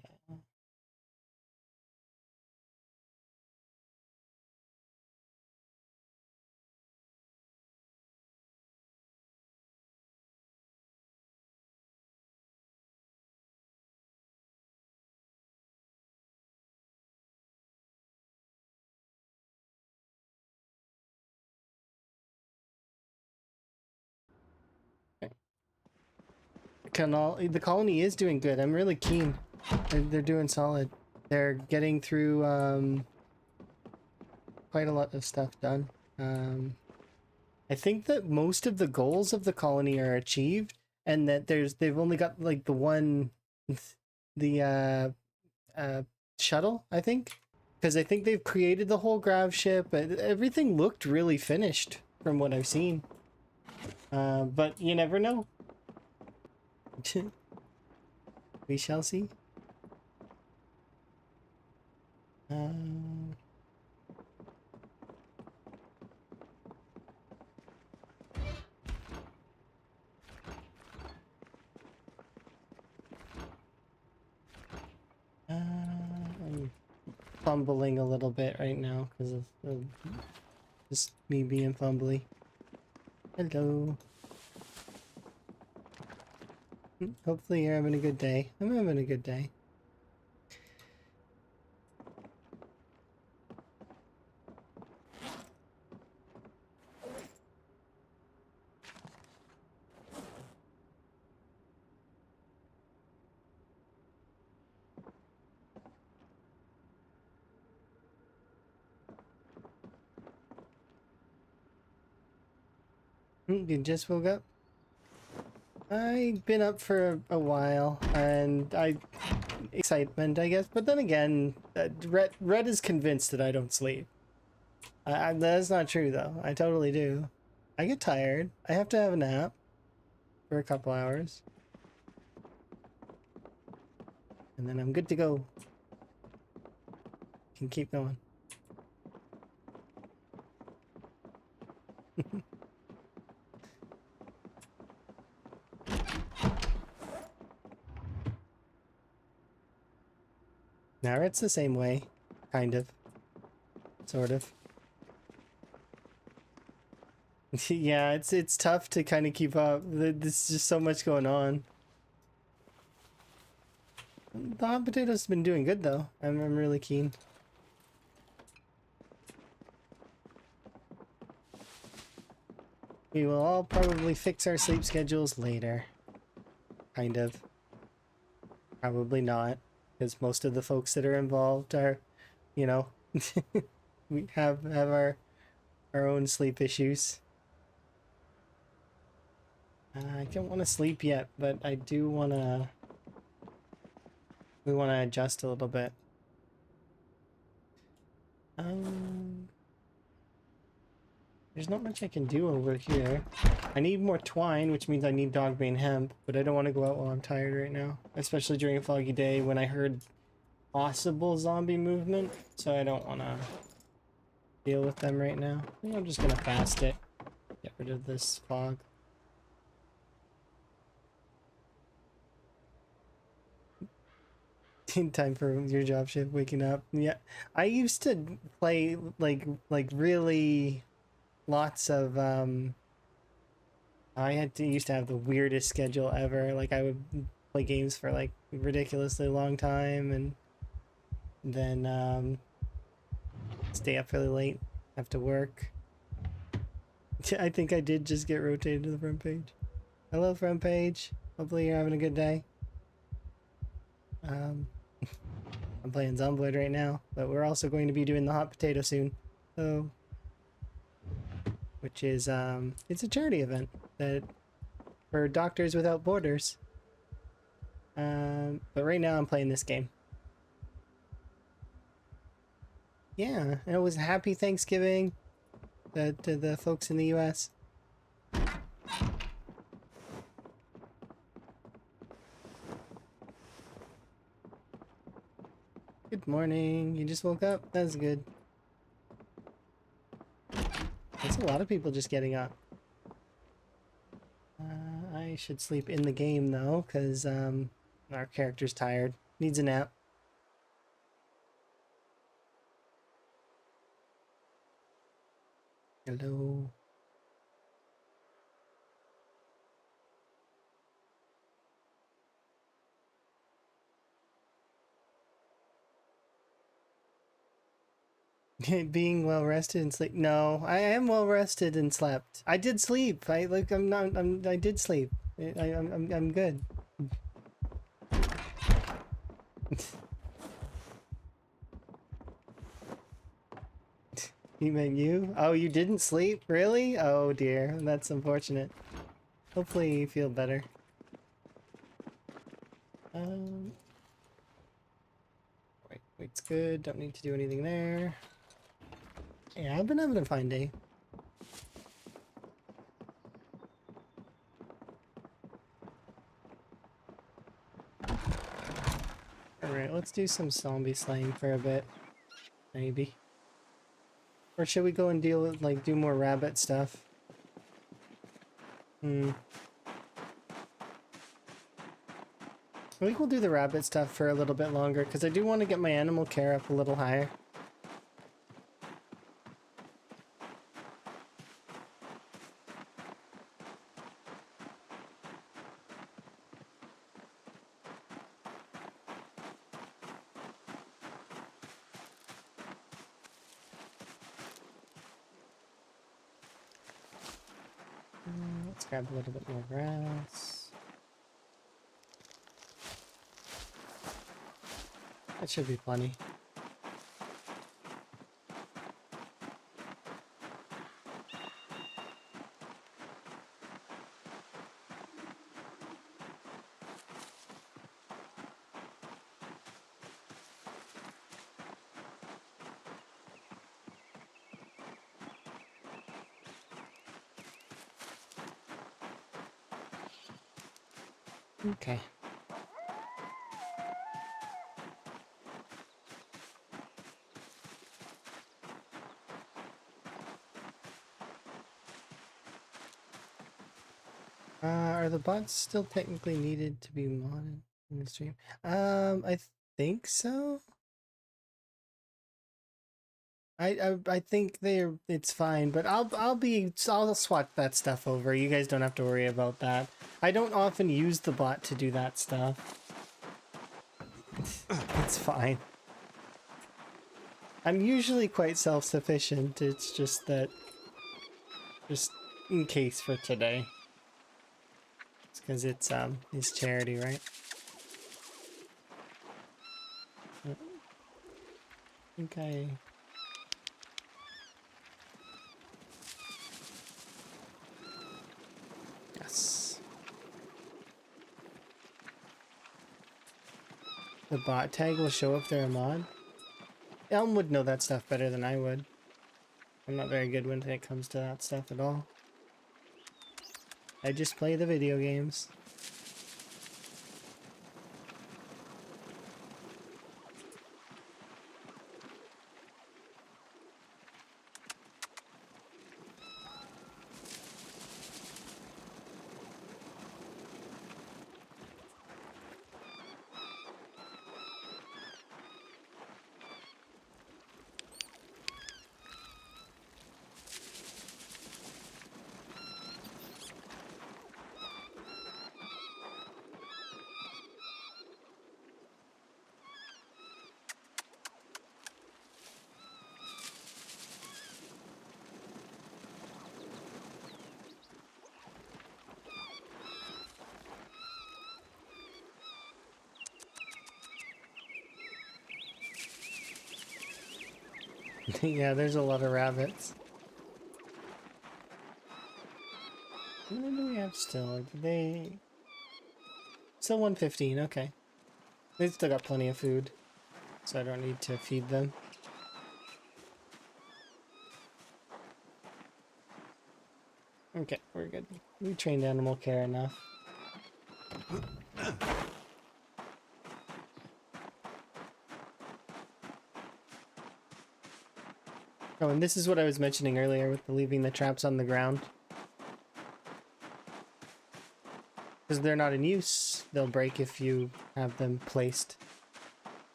the colony is doing good. I'm really keen. They're doing solid. They're getting through quite a lot of stuff done. I think that most of the goals of the colony are achieved, and that they've only got like the one, the shuttle, I think, because I think they've created the whole grav ship. Everything looked really finished from what I've seen. But you never know. We shall see. I'm fumbling a little bit right now because of just me being fumbly. Hello. Hopefully you're having a good day. I'm having a good day. You just woke up? I've been up for a while, and excitement, I guess. But then again, Red is convinced that I don't sleep. That's not true, though. I totally do. I get tired. I have to have a nap for a couple hours. And then I'm good to go. Can keep going. Now it's the same way, kind of, sort of. Yeah, it's tough to kind of keep up. There's just so much going on. The hot potato's been doing good though. I'm really keen. We will all probably fix our sleep schedules later. Kind of. Probably not. Because most of the folks that are involved are, you know, we have our own sleep issues. I don't want to sleep yet, but I do want to... We want to adjust a little bit. There's not much I can do over here. I need more twine, which means I need dogbane hemp, but I don't want to go out while I'm tired right now. Especially during a foggy day when I heard possible zombie movement, so I don't want to deal with them right now. I think I'm just going to fast it. Get rid of this fog. In time for your job shift, waking up. Yeah, I used to play like really lots of I used to have the weirdest schedule ever. Like I would play games for like ridiculously long time and then stay up really late, have to work. I think I did just get rotated to the front page. Hello, front page. Hopefully you're having a good day. I'm playing Zomboid right now, but we're also going to be doing the hot potato soon. So, which is it's a charity event that for Doctors Without Borders. But right now I'm playing this game. Yeah, and it was Happy Thanksgiving to the folks in the US. Good morning. You just woke up? That's good. That's a lot of people just getting up. I should sleep in the game though, because our character's tired. Needs a nap. Hello. Being well rested and sleep. No, I am well rested and slept. I did sleep. I did sleep. I'm good. You meant you? Oh, you didn't sleep? Really? Oh dear, that's unfortunate. Hopefully you feel better. Um, Weight's good, don't need to do anything there. Yeah, I've been having a fine day. Alright, let's do some zombie slaying for a bit. Maybe. Or should we go and deal with, like, do more rabbit stuff? I think we'll do the rabbit stuff for a little bit longer, because I do want to get my animal care up a little higher. Let's grab a little bit more grass. That should be plenty. Okay. Are the bots still technically needed to be modded in the stream? I think so. I think it's fine, but I'll swap that stuff over. You guys don't have to worry about that. I don't often use the bot to do that stuff. It's fine. I'm usually quite self-sufficient. It's just that, just in case for today. It's because it's charity, right? I think yes. The bot tag will show if they're a mod. Elm would know that stuff better than I would. I'm not very good when it comes to that stuff at all. I just play the video games. Yeah, there's a lot of rabbits. How many do we have still? Did they... Still 115, okay. They've still got plenty of food, so I don't need to feed them. Okay, we're good. We trained animal care enough. Oh, and this is what I was mentioning earlier with leaving the traps on the ground. Because they're not in use, they'll break if you have them placed.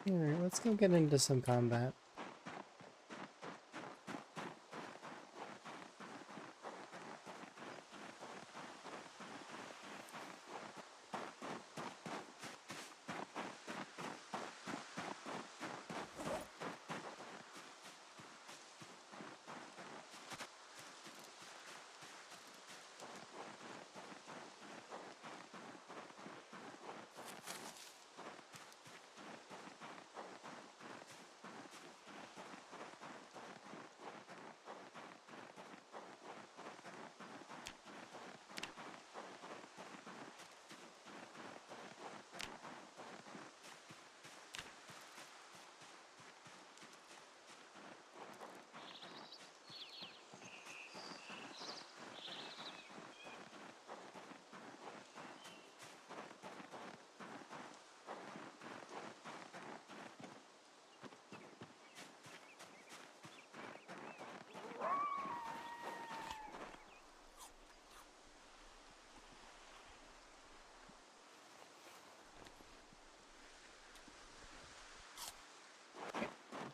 Alright, let's go get into some combat.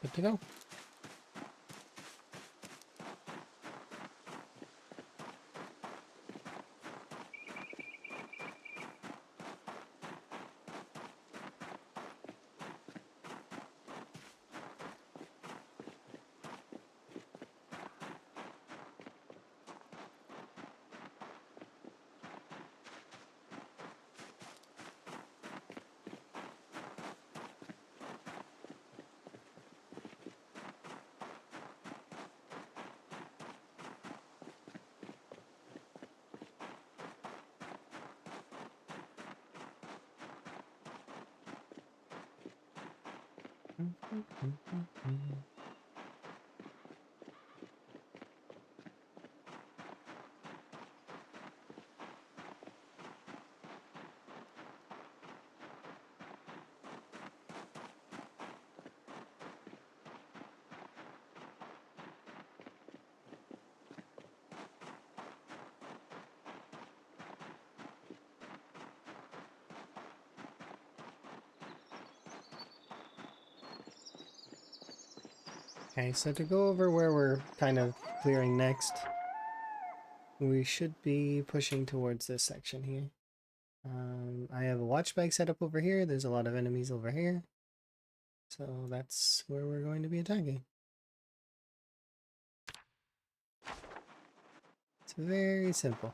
Good to go. Okay, so to go over where we're kind of clearing next, we should be pushing towards this section here. I have a watch bag set up over here. There's a lot of enemies over here. So that's where we're going to be attacking. It's very simple.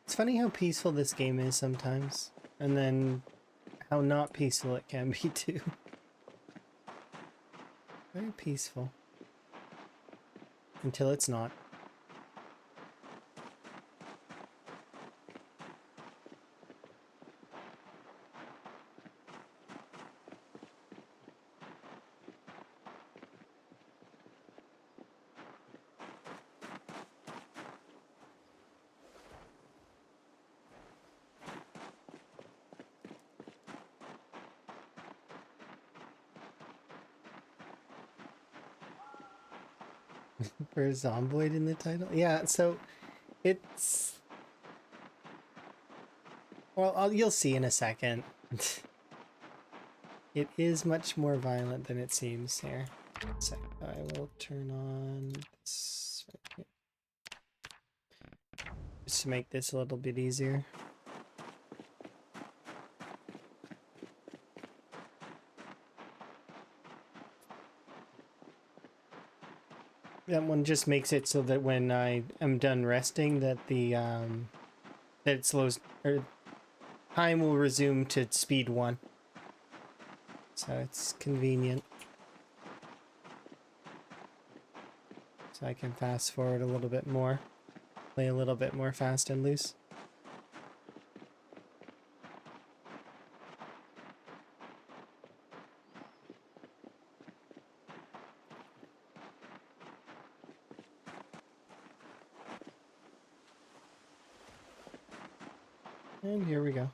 It's funny how peaceful this game is sometimes, and then how not peaceful it can be too. Very peaceful. Until it's not. For Zomboid in the title? Yeah, so it's... Well, you'll see in a second. It is much more violent than it seems here. So I will turn on this right here. Just to make this a little bit easier. That one just makes it so that when I am done resting, that the that it slows, or time will resume to speed 1. So it's convenient. So I can fast forward a little bit more, play a little bit more fast and loose. And here we go.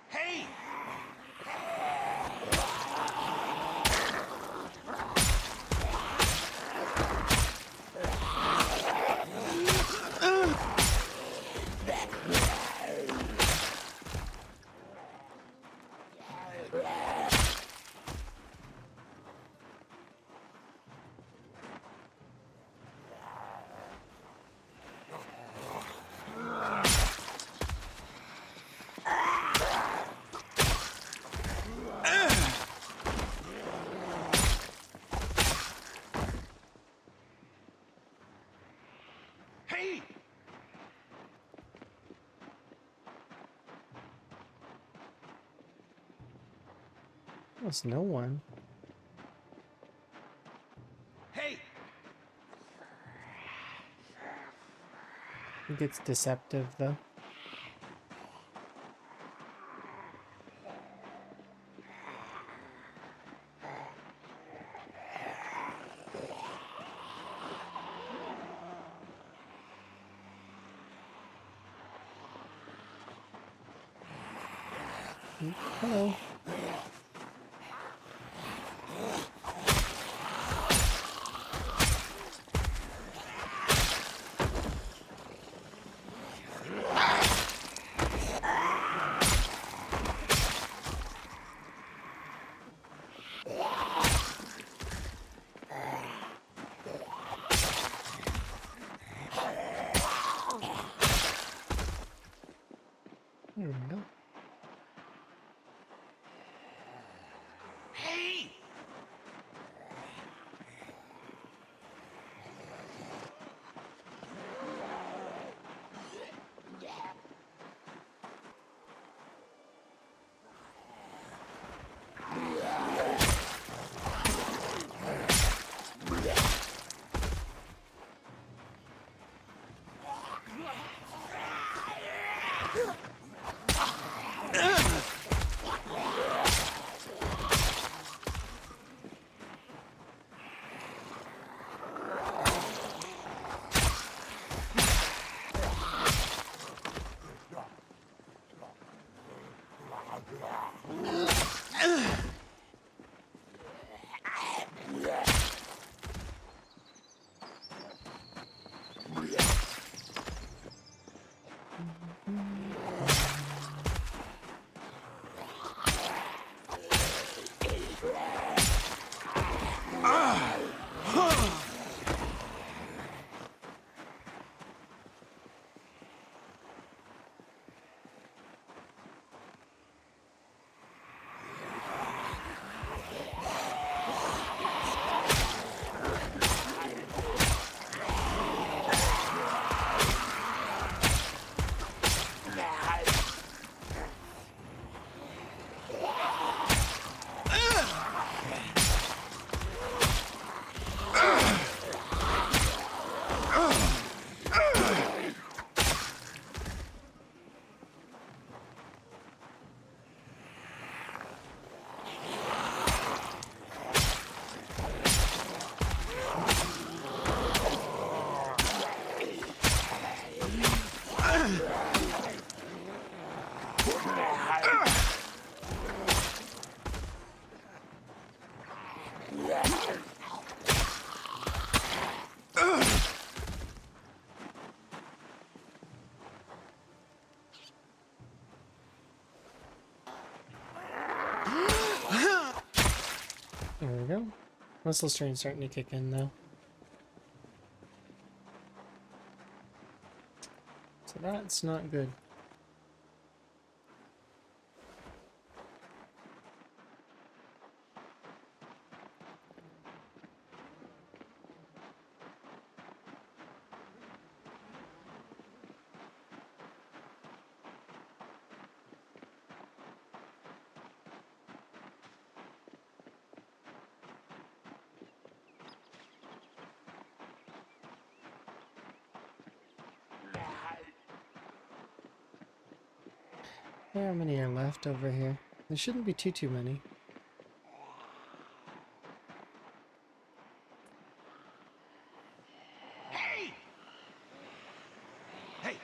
Hey! Almost no one. Hey! I think it's deceptive, though. Hello. There we go. Hey! There we go. Muscle strain starting to kick in, though. So that's not good. How many are left over here? There shouldn't be too many. Hey! Hey!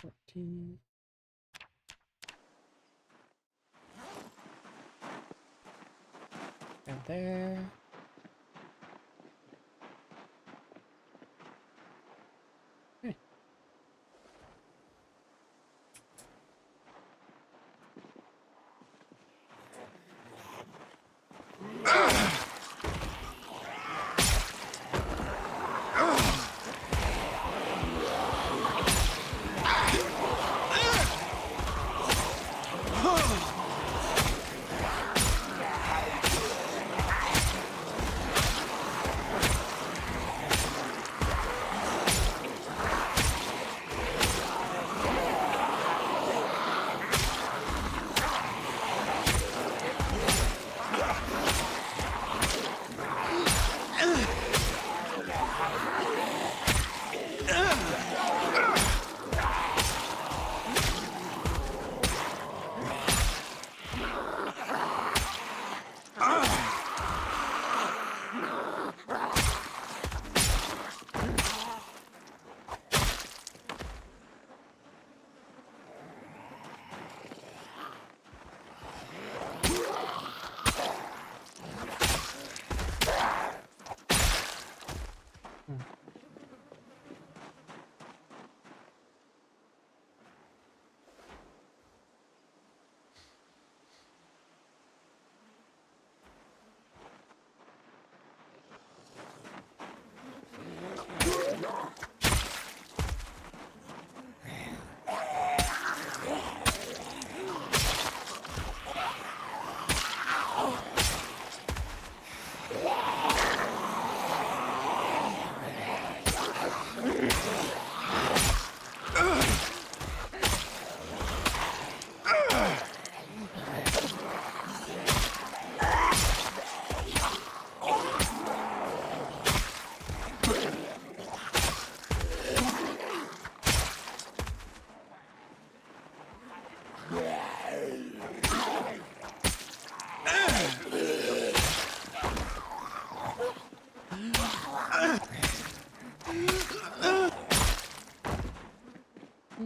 14. Out there. Okay.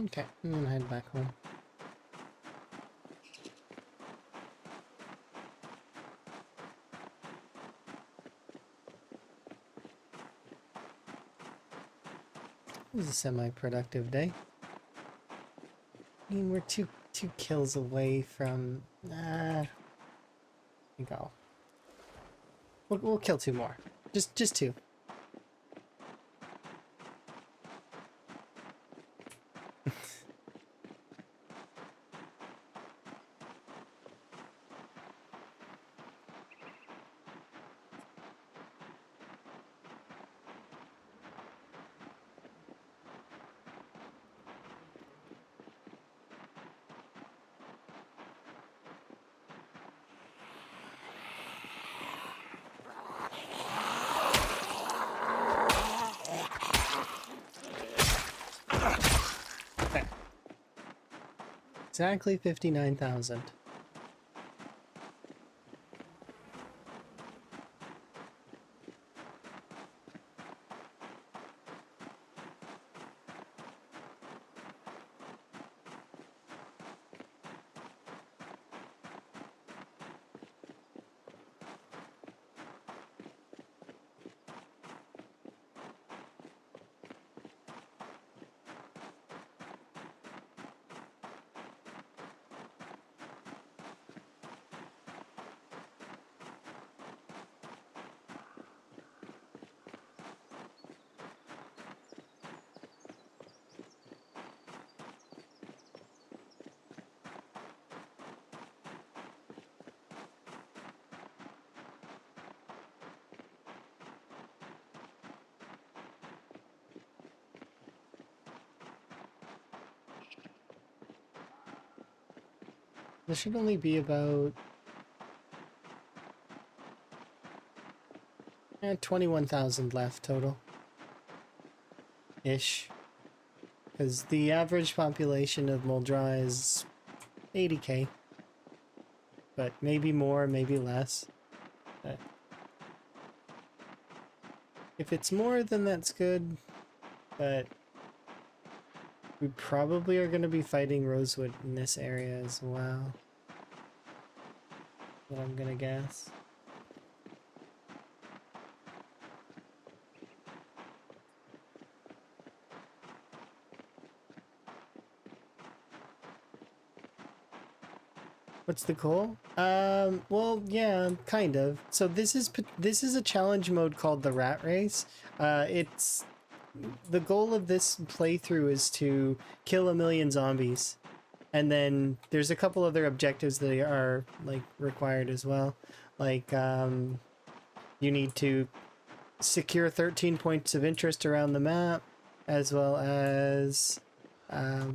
Okay, I'm gonna head back home. It was a semi-productive day. I mean, we're two kills away from. Go. We'll kill 2 more. Just 2. Okay. Exactly 59,000. There should only be about 21,000 left total. Ish. Because the average population of Muldra is 80k. But maybe more, maybe less. But if it's more, then that's good. But We probably are going to be fighting Rosewood in this area as well. What I'm going to guess. What's the goal? Well, yeah, kind of. So this is a challenge mode called the Rat Race. It's the goal of this playthrough is to kill 1 million zombies, and then there's a couple other objectives that are like required as well. Like you need to secure 13 points of interest around the map, as well as what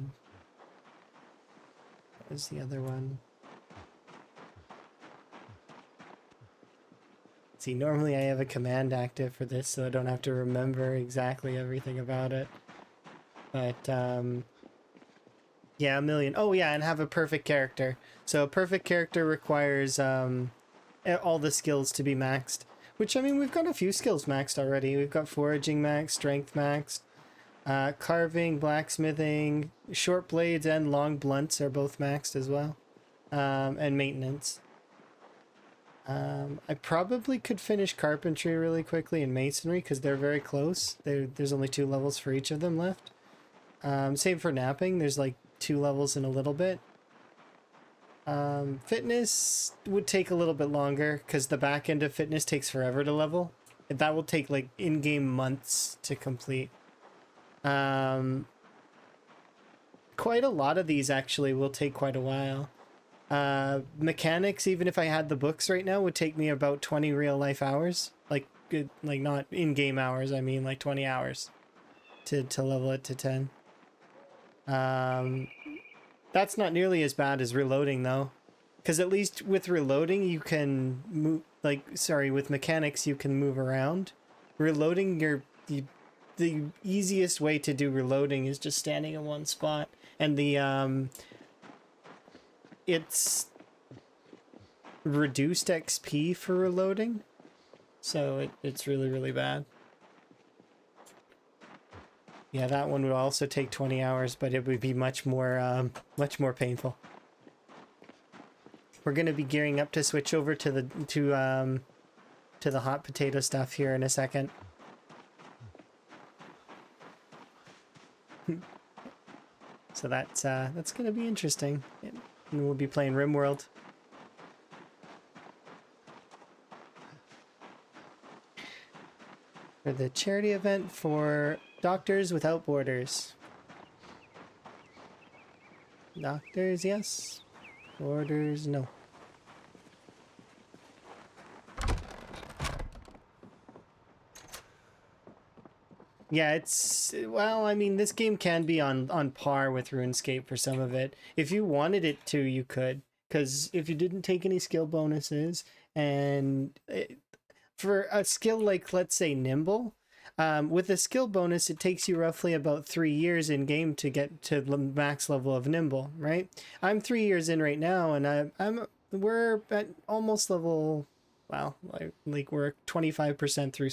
was the other one? See, normally I have a command active for this, so I don't have to remember exactly everything about it. But, yeah, 1 million. Oh, yeah, and have a perfect character. So a perfect character requires all the skills to be maxed. Which, I mean, we've got a few skills maxed already. We've got foraging maxed, strength maxed, carving, blacksmithing, short blades and long blunts are both maxed as well. And maintenance. I probably could finish carpentry really quickly and masonry because they're very close. There's only 2 levels for each of them left. Same for napping. There's like 2 levels in a little bit. Fitness would take a little bit longer because the back end of fitness takes forever to level. That will take like in-game months to complete. Quite a lot of these actually will take quite a while. Mechanics, even if I had the books right now, would take me about 20 real life hours. Like not in-game hours, I mean like 20 hours to level it to 10. That's not nearly as bad as reloading though. Because at least with reloading you can move, with mechanics you can move around. Reloading, the easiest way to do reloading is just standing in one spot. And it's reduced XP for reloading, so it's really, really bad. Yeah, that one would also take 20 hours, but it would be much more painful. We're going to be gearing up to switch over to the hot potato stuff here in a second. So that's going to be interesting. And we'll be playing RimWorld. For the charity event for Doctors Without Borders. Doctors, yes. Borders, no. Yeah, well, I mean, this game can be on par with RuneScape for some of it. If you wanted it to, you could. Because if you didn't take any skill bonuses, and for a skill like, let's say, Nimble, with a skill bonus, it takes you roughly about 3 years in game to get to the max level of Nimble, right? I'm 3 years in right now, and we're at almost level, well, like we're 25% through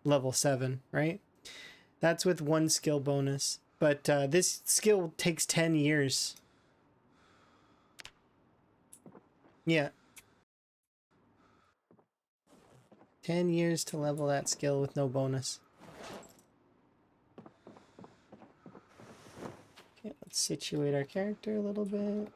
level 7, right? That's with 1 skill bonus, but this skill takes 10 years. Yeah. 10 years to level that skill with no bonus. Okay, let's situate our character a little bit.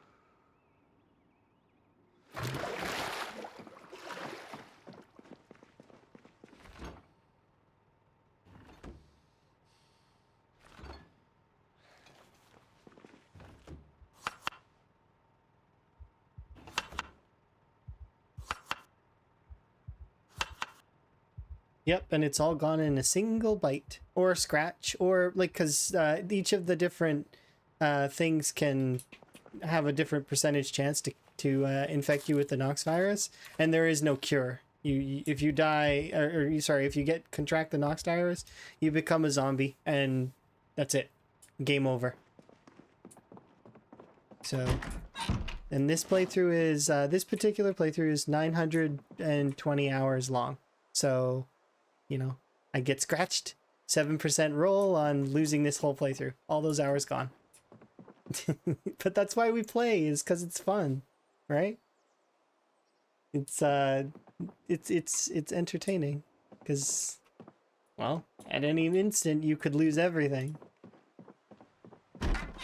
Yep, and it's all gone in a single bite or scratch, or like, because each of the different things can have a different percentage chance to infect you with the Nox virus, and there is no cure. If you die, if you contract the Nox virus, you become a zombie, and that's it, game over. So, and this playthrough is this particular playthrough is 920 hours long. So, you know, I get scratched, 7% roll on losing this whole playthrough. All those hours gone. But that's why we play, is because it's fun, right? It's entertaining, because, well, at any instant you could lose everything.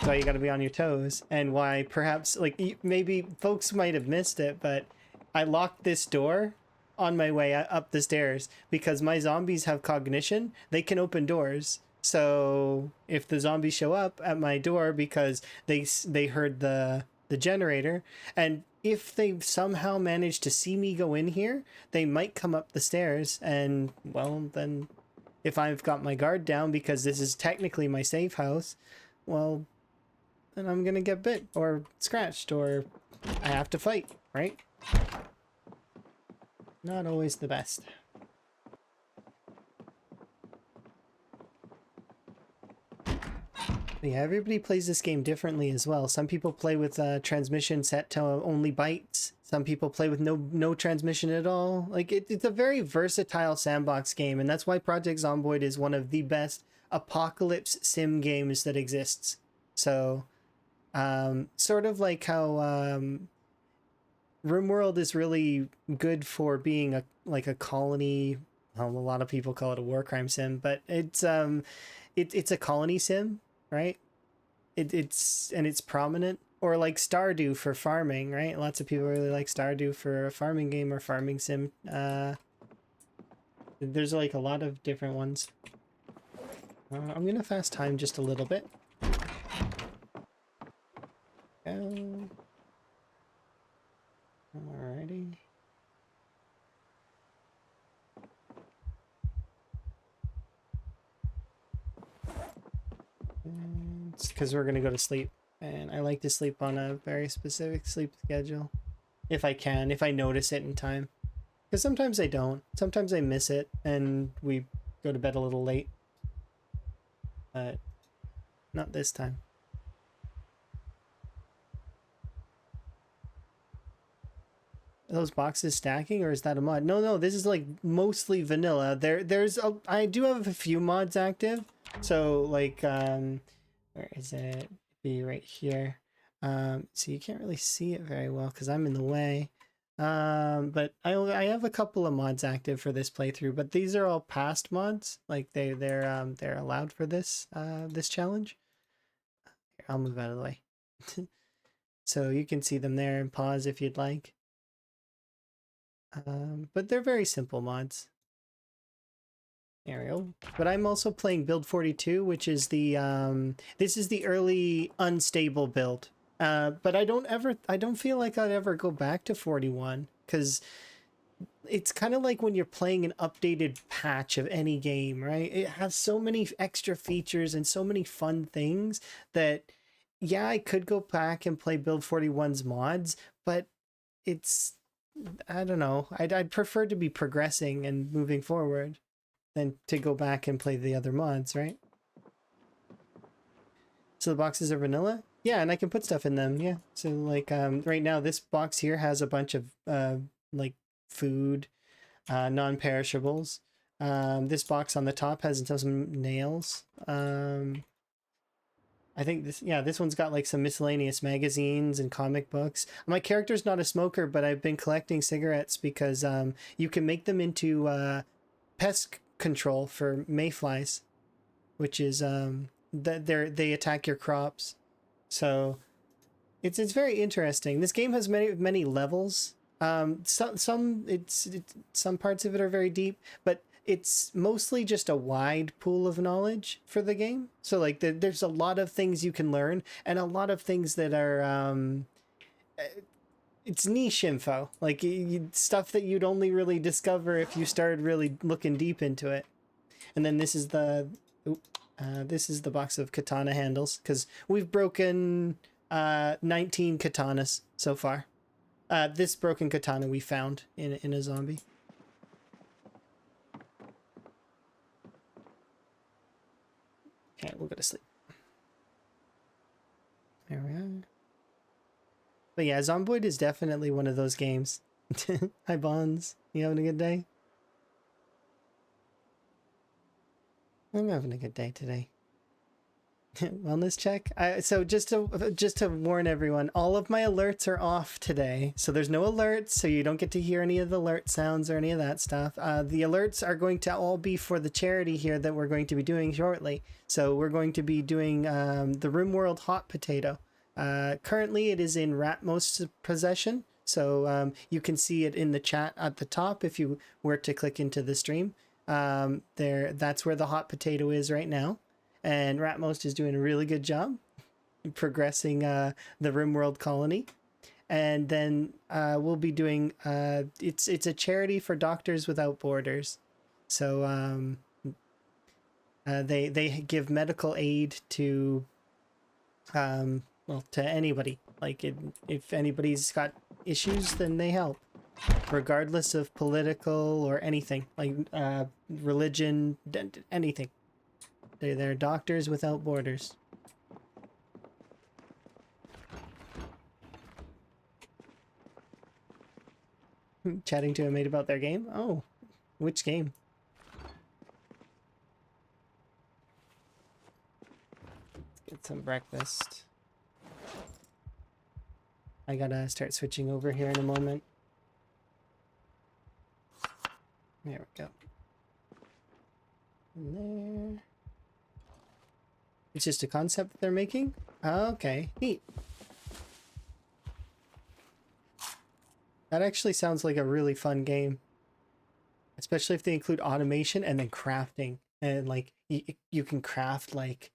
So you got to be on your toes, and why perhaps, like, maybe folks might have missed it, but I locked this door on my way up the stairs because my zombies have cognition. They can open doors. So if the zombies show up at my door because they heard the generator, and if they somehow manage to see me go in here, they might come up the stairs, and, well, then if I've got my guard down because this is technically my safe house, well, then I'm gonna get bit or scratched, or I have to fight, right? Not always the best. But yeah, everybody plays this game differently as well. Some people play with transmission set to only bytes. Some people play with no transmission at all. Like, it's a very versatile sandbox game, and that's why Project Zomboid is one of the best apocalypse sim games that exists. So, sort of like how RimWorld is really good for being a colony. Well, a lot of people call it a war crime sim, but it's a colony sim, right? It's prominent. Or like Stardew for farming, right? Lots of people really like Stardew for a farming game or farming sim. There's like a lot of different ones. I'm gonna fast time just a little bit. Alrighty. It's because we're gonna go to sleep, and I like to sleep on a very specific sleep schedule, if I can, if I notice it in time. Because sometimes I don't. Sometimes I miss it, and we go to bed a little late. But not this time. Are those boxes stacking, or is that a mod? No, this is like mostly vanilla. I do have a few mods active. So like, where is it? Be right here. So you can't really see it very well because I'm in the way. But I have a couple of mods active for this playthrough, but these are all past mods. Like they're allowed for this this challenge. Here, I'll move out of the way. So you can see them there and pause if you'd like. But they're very simple mods. There we go. But I'm also playing build 42, which is the this is the early unstable build. But I don't feel like I'd ever go back to 41, because it's kind of like when you're playing an updated patch of any game, right? It has so many extra features and so many fun things that, yeah, I could go back and play build 41's mods, but it's, I don't know. I'd prefer to be progressing and moving forward than to go back and play the other mods, right? So the boxes are vanilla? Yeah, and I can put stuff in them, yeah. So like right now this box here has a bunch of like food, non-perishables. This box on the top has some nails. I think this one's got like some miscellaneous magazines and comic books. My character's not a smoker, but I've been collecting cigarettes because you can make them into pest control for mayflies, which is they attack your crops. So it's very interesting. This game has many levels. Some parts of it are very deep, but it's mostly just a wide pool of knowledge for the game. So like there's a lot of things you can learn, and a lot of things that are it's niche info, like stuff that you'd only really discover if you started really looking deep into it. And then this is the box of katana handles, because we've broken 19 katanas so far. This broken katana we found in a zombie. Okay, we'll go to sleep. There we are. But yeah, Zomboid is definitely one of those games. Hi, Bonds. You having a good day? I'm having a good day today. Wellness check. So just to warn everyone, all of my alerts are off today, so there's no alerts, so you don't get to hear any of the alert sounds or any of that stuff. The alerts are going to all be for the charity here that we're going to be doing shortly. So we're going to be doing the RimWorld hot potato. Currently, it is in Ratmost's possession, so you can see it in the chat at the top if you were to click into the stream. That's where the hot potato is right now. And Ratmost is doing a really good job progressing the RimWorld colony. And then we'll be doing it's a charity for Doctors Without Borders. So they give medical aid to to anybody. Like if anybody's got issues, then they help, regardless of political or anything, like religion, anything. They're Doctors Without Borders. Chatting to a mate about their game? Oh, which game? Let's get some breakfast. I gotta start switching over here in a moment. There we go. In there. It's just a concept that they're making? Okay, neat. That actually sounds like a really fun game. Especially if they include automation and then crafting. And like, you can craft like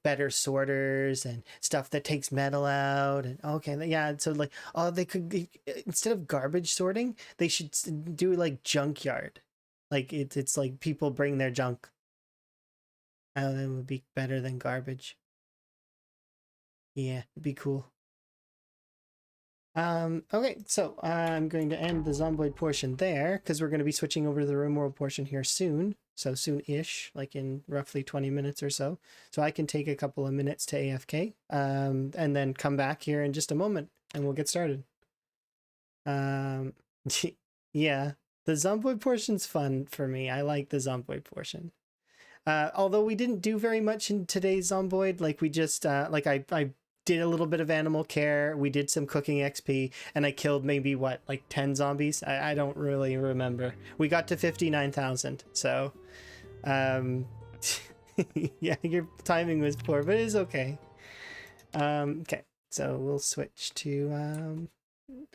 better sorters and stuff that takes metal out. And okay, yeah, so like, oh, they could, instead of garbage sorting, they should do like junkyard. Like it's like people bring their junk. Oh, that would be better than garbage. Yeah, it'd be cool. Okay, so I'm going to end the Zomboid portion there because we're going to be switching over to the RimWorld portion here soon. So soon-ish, like in roughly 20 minutes or so. So I can take a couple of minutes to AFK and then come back here in just a moment and we'll get started. Yeah, the Zomboid portion's fun for me. I like the Zomboid portion. Although we didn't do very much in today's Zomboid, like we just, like I did a little bit of animal care, we did some cooking XP, and I killed maybe, what, like 10 zombies? I don't really remember. We got to 59,000, so, yeah, your timing was poor, but it's okay. Okay, so we'll switch to,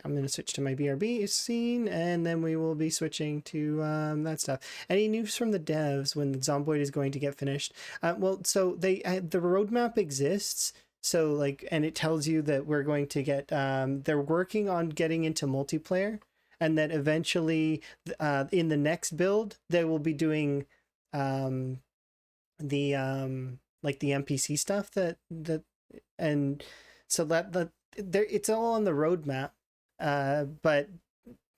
I'm going to switch to my BRB scene, and then we will be switching to that stuff. Any news from the devs when the Zomboid is going to get finished? Well, so the roadmap exists, so like, and it tells you that we're going to get, they're working on getting into multiplayer, and that eventually in the next build, they will be doing the like the NPC stuff and so that it's all on the roadmap. But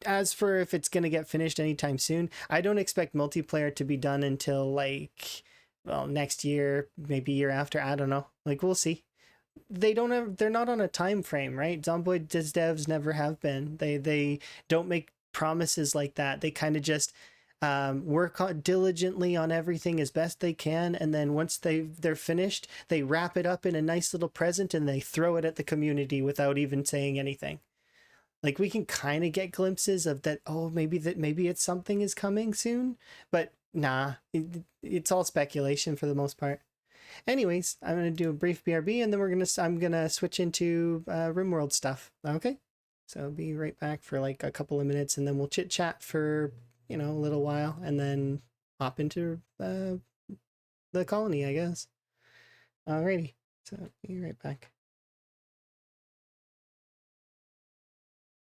as for if it's going to get finished anytime soon, I don't expect multiplayer to be done until like, well, next year, maybe year after. I don't know. Like, we'll see. They're not on a time frame, right? Zomboid devs never have been. They don't make promises like that. They kind of just work diligently on everything as best they can, and then once they're finished, they wrap it up in a nice little present and they throw it at the community without even saying anything. Like, we can kind of get glimpses of that, oh, maybe it's something is coming soon, but nah, it's all speculation for the most part. Anyways, I'm going to do a brief BRB, and then I'm going to switch into RimWorld stuff. Okay? So I'll be right back for like a couple of minutes, and then we'll chit chat for, a little while, and then hop into the colony, I guess. Alrighty. So be right back.